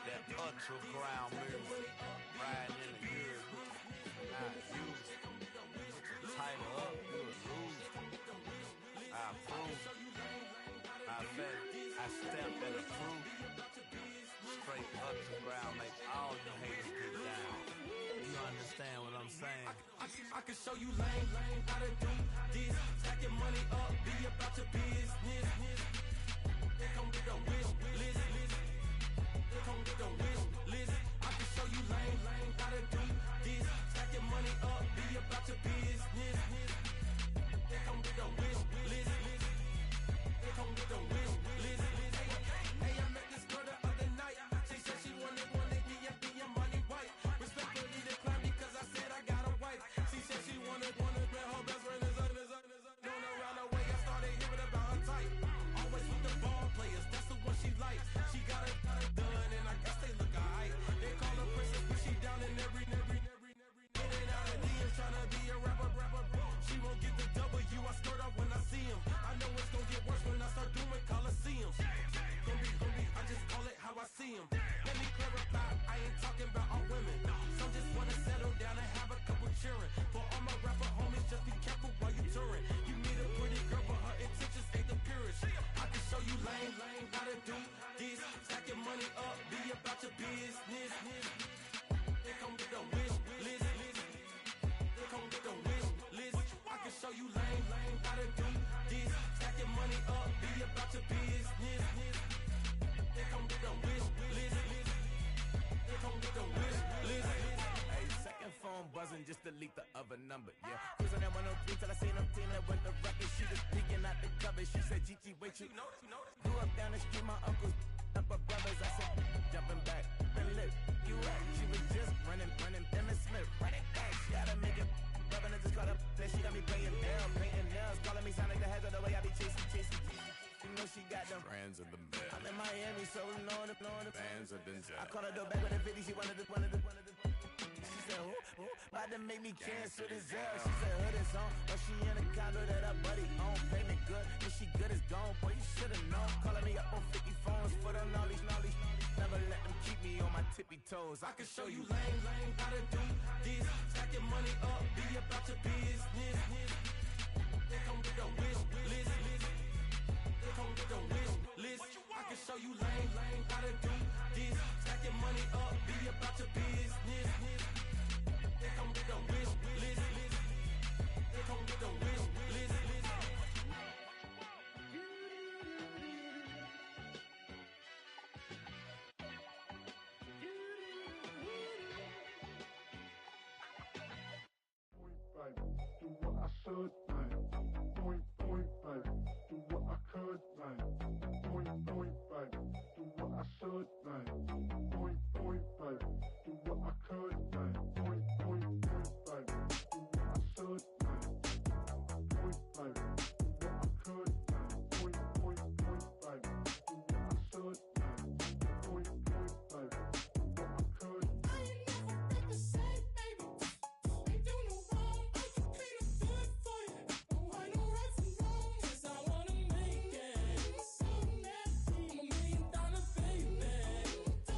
That underground music, riding in the years, not used. Title up, you'll lose. I approve. I bet I stepped and approved. Straight underground, make all you haters get down. You understand what I'm saying? I can show you lame, how to do this. Stack your money up, be about your business. They come with a wish list. They come with a wish list. I can show you lame, how to do this. Stack your money up, be about your business. They come with a wish list. They come with a wish list. Hey, lame, gotta do this. Stack your money up, be about your business. They come with the wish list. They come with the wish list. I can show you lame, gotta do this. Stack your money up, be about your business. They come with the wish list. They come with the wish list. Hey, second phone buzzing, just delete the other number, yeah. Cruising at 103 till I seen them team that went the record. She was peeking out the cover. She said, Gigi, wait, you know. Grew up down the street, my uncles, up her brothers. I said, jumping back, been lit. You at? She was just running, Emmitt Smith, running back. She had to make it. Rubbing it, just caught up. Then she got me painting nails, calling me sound like the heads of the way I be chasing. You know she got them Friends of the man. I'm in Miami, so we know the Fans of Ncaa. I called her door back with a 50. She wanted the. She said, who? About to make me cancel this L. She said, hood is on, but she in a condo that her buddy own. Payment good, and she good as gone. Boy, you should've known. Calling me up on 50 phones for the knowledge. Never let them keep me on my tippy toes. I can show you lame, gotta do this. Stack your money up, be about your business. They come with the wish list. They come with the wish list. I can show you lame, gotta do this. Stack your money up, be about your business. They come with the wish list. They come with the wish list. Do what I should, man. Point, baby. Do what I could, man. Point, baby. Do what I should, man. Point, baby. Do what I could, man. Point, baby. Do what I should, man. Point, baby. Do what I could, man. Point, baby. Do what I should, man. Point, baby. Do what I could. I ain't never break the same, baby. Ain't do no wrong. I can clean up good for you. Oh, I know right from wrong. 'Cause I wanna make it. So nasty. I'm $1 million baby.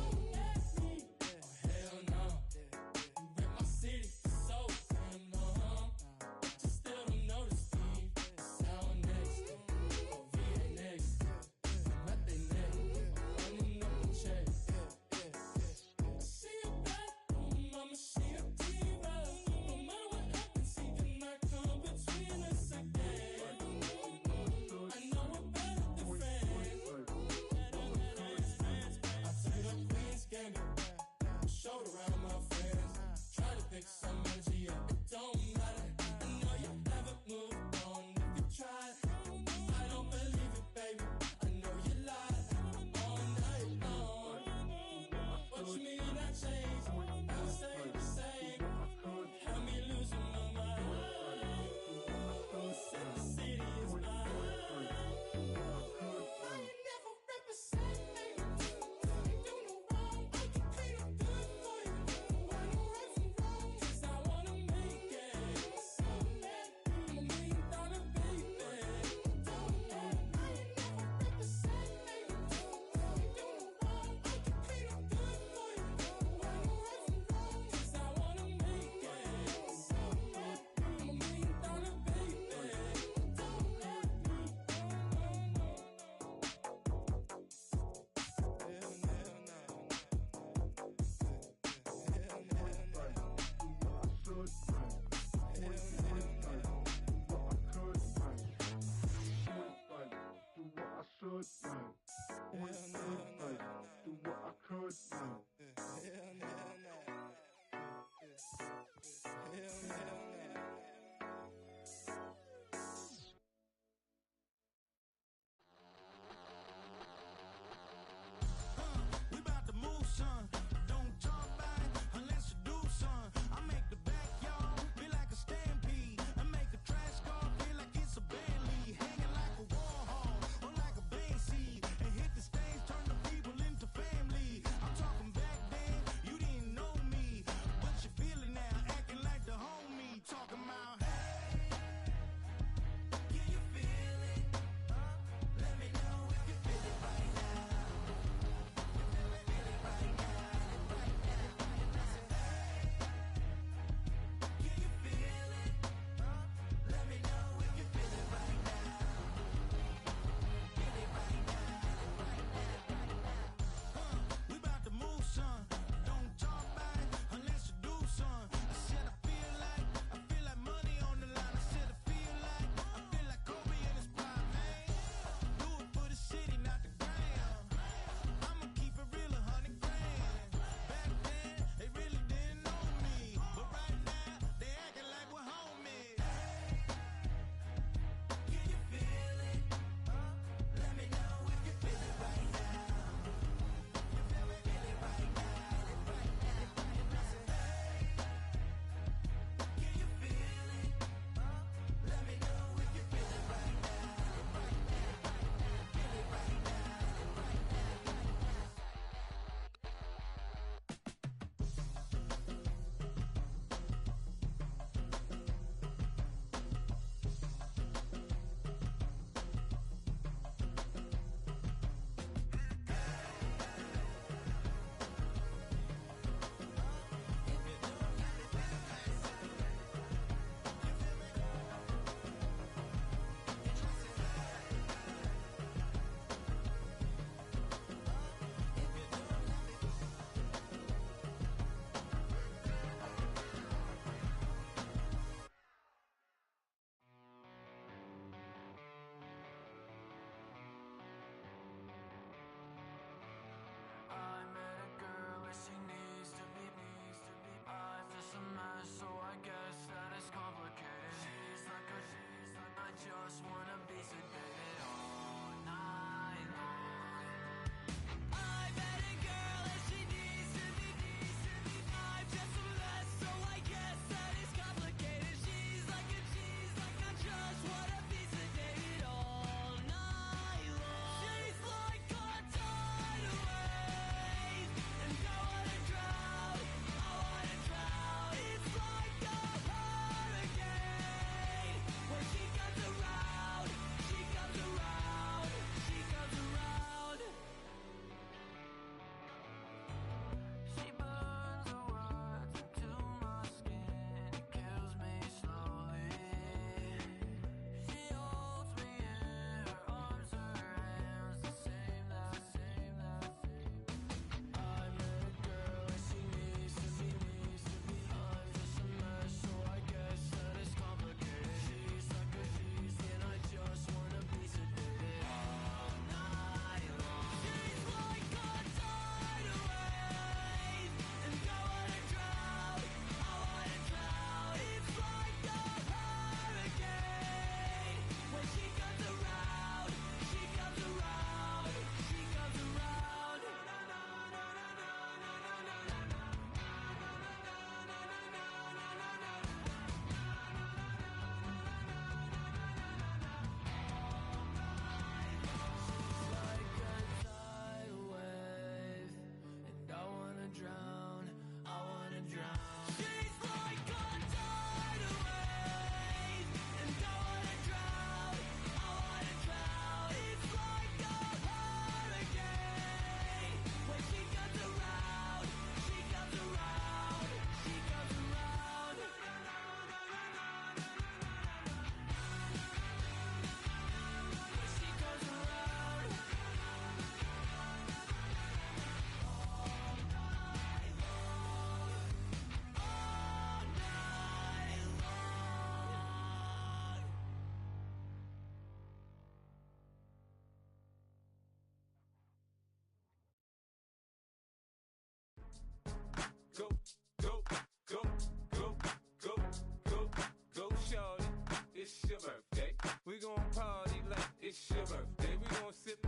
gon' party like it's your birthday. We gon' sip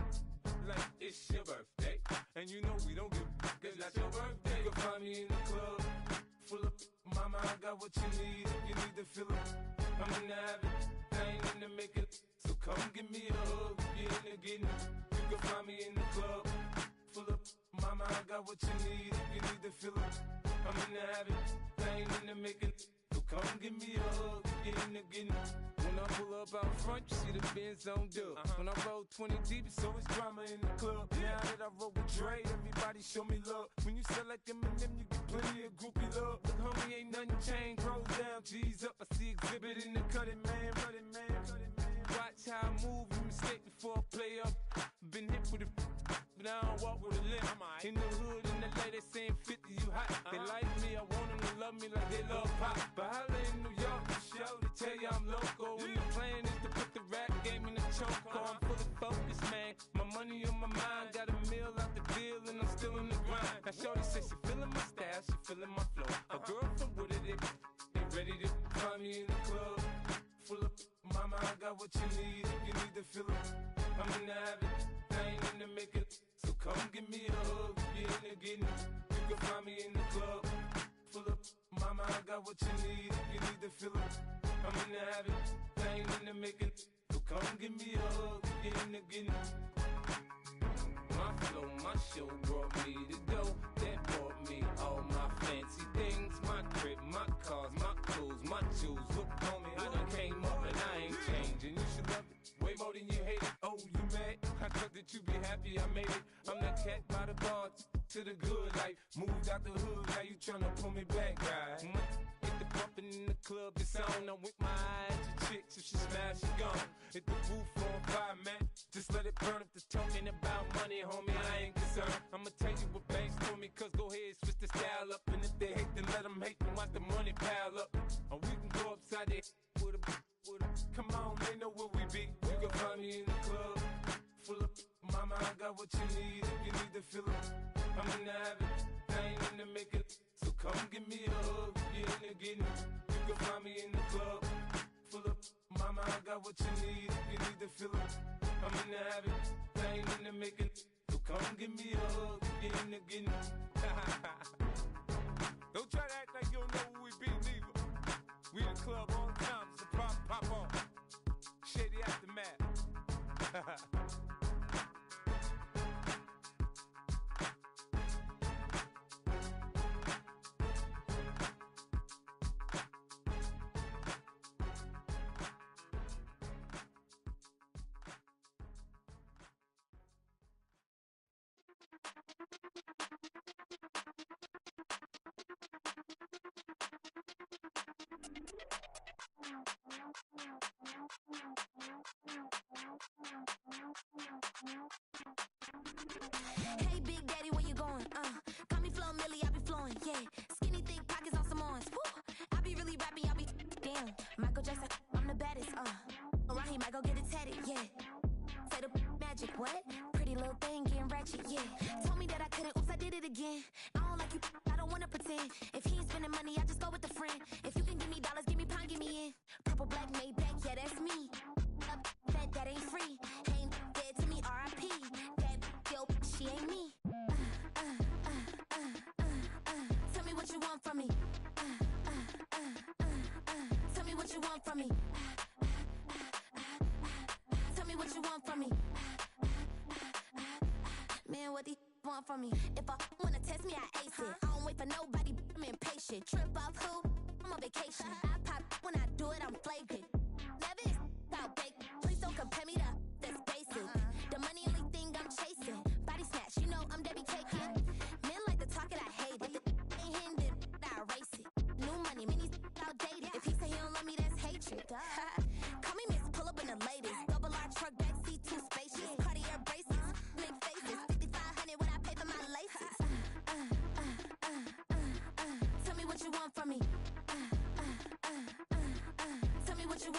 like it's your birthday. And you know we don't give cause that's your birthday. You can find me in the club, full of mama, I got what you need. If you need to fill up, I'm in the habit, I ain't in the make it. So come give me a hug, get in the getting. You can find me in the club, full of mama, I got what you need. If you need to fill up, I'm in the habit, I ain't in the make it. So come give me a hug, get in the getting. When I pull up out front, you see the Benz on dub. When I roll 20 deep, it's always drama in the club. Now that I roll with Dre, everybody show me love. When you sell like Eminem, you get plenty of groupie love. Look, homie, ain't nothing changed. Rolls down, G's up. I see exhibit in the cutting, man. Watch how I move, you mistake before I play up. Been hit with a but I don't walk with a limp. In the hood, in the lady saying 50, you hot. They like me, I want them to love me like they love pop. But holla in New York, the show, they tell you I'm local. And the plan is to put the rap game in the choke. I'm fully focused, man. My money on my mind, got a meal out the deal, and I'm still in the grind. Now shorty says she feeling my style, she feeling my flow. A girl from Wooded, they ready to find me in the club. Full of mama, I got what you need. If you need to fill up, I'm in the habit, I ain't in the make it. So come give me a hug, get in the getting. You can find me in the club, full of mama, I got what you need. If you need to fill up, I'm in the habit, I ain't in the make it. So come give me a hug, get in the getting. My flow, my show brought me to go. That brought me all my fancy things. My crib, my cars, my clothes, my jewels. Look on me, I done came up and I ain't changing. You should love it way more than you hate it. Oh, you mad? I thought that you be happy I made it. I'm that cat by the bar to the good life. Moved out the hood, now you tryna pull me back, right? Hit the bumpin' in the club, it's on. I'm with my eyes to chicks, if she smash, she gone. Hit the roof on fire, man. Just let it burn if they're talking about money, homie, I ain't concerned. I'ma tell you what banks told me, cause go ahead, switch the style up. And if they hate, then let them hate, then watch the money pile up. Or we can go upside their with a come on, they know where we be. You can find me in the club, full of mama, I got what you need. If you need to fill up, I'm in the habit, I ain't in the make it. So come give me a hug, get in the getting. You can find me in the club, full of mama, I got what you need. If you need to fill up, I'm in the habit, I ain't in the make it. So come give me a hug, get in the getting. Don't try to act like you don't know where we be, neither. We in the club all the time, so pop on. Shady Aftermath. Hey, Big Daddy, where you going? Call me Flo Millie, I be flowing, yeah. Skinny, thick pockets on Samoans. Woo! I be really rapping, I be damn. Michael Jackson, I'm the baddest, Around here, might go get it tatted, yeah. Say the magic, what? Pretty little thing, getting ratchet, yeah. Told me that I couldn't, oops, I did it again. I don't like you, I don't wanna pretend. If he ain't spending money, I just go with a friend. If you can give me dollars, give me pound, give me in. Purple, black, made back, yeah, that's me. Up, that ain't free. Ain't dead to me, R.I.P. That dope, she ain't me. Tell me what you want from me. Tell me what you want from me. Tell me what you want from me. Man, what these want from me? If I wanna test me, I ace it. I don't wait for nobody, I'm impatient. Trip off who? I'm on vacation. I pop when I do it, I'm flagrant. Never is out baked. Please don't compare me to that's basic. The money only thing I'm chasing. Body snatch, you know I'm Debbie Cakin. Men like to talk it, I hate it. Ain't hitting it, I erase it. New money, many outdated. If he say he don't love me, that's hatred. Call me Miss, pull up in the latest. Double R truck, backseat, too spacious. Cartier braces, big faces. 5,500 when I pay for my laces. Tell me what you want from me. Tell me what you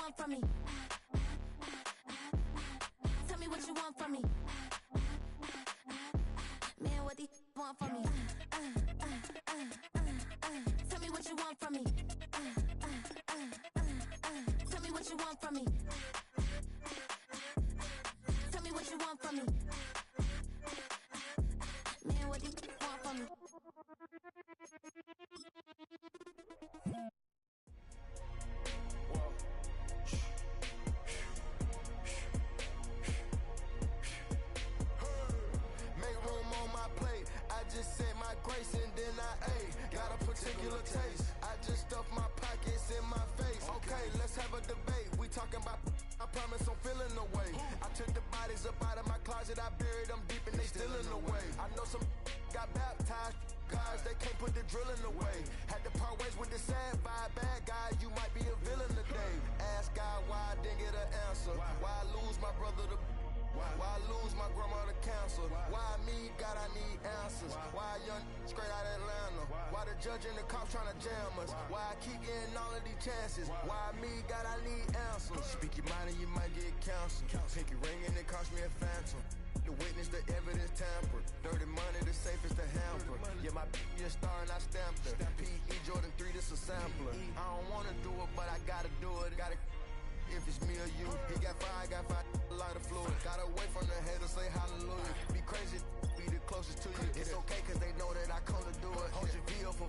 taste. I just stuffed my pockets in my face. Okay, let's have a debate. We talking about, I promise I'm feeling the way. I took the bodies up out of my closet, I buried them deep and they still in the way. I know some got baptized, guys, they can't put the drilling away. Had to part ways with the sad vibe, bad guy, you might be a villain today. Ask God why I didn't get an answer. Why I lose my brother to why I lose my grandma to cancer? Why me, God, I need answers. Why a young straight out of Atlanta? Why the judge and the cops trying to jam us? Why I keep getting all of these chances? Why me, God, I need answers. Speak your mind and you might get counseled. Pinky ring and it cost me a phantom. The witness, the evidence tampered. Dirty money, the safest to hamper. Yeah, my a star and I stamped her. P.E. Jordan 3, this a sampler. I don't wanna do it, but I gotta do it. Gotta. If it's me or you, he got five, a lot of fluid. Got away from the haters, say hallelujah. Be crazy, be the closest to you. It's okay, cause they know that I come to do it. Hold your VO for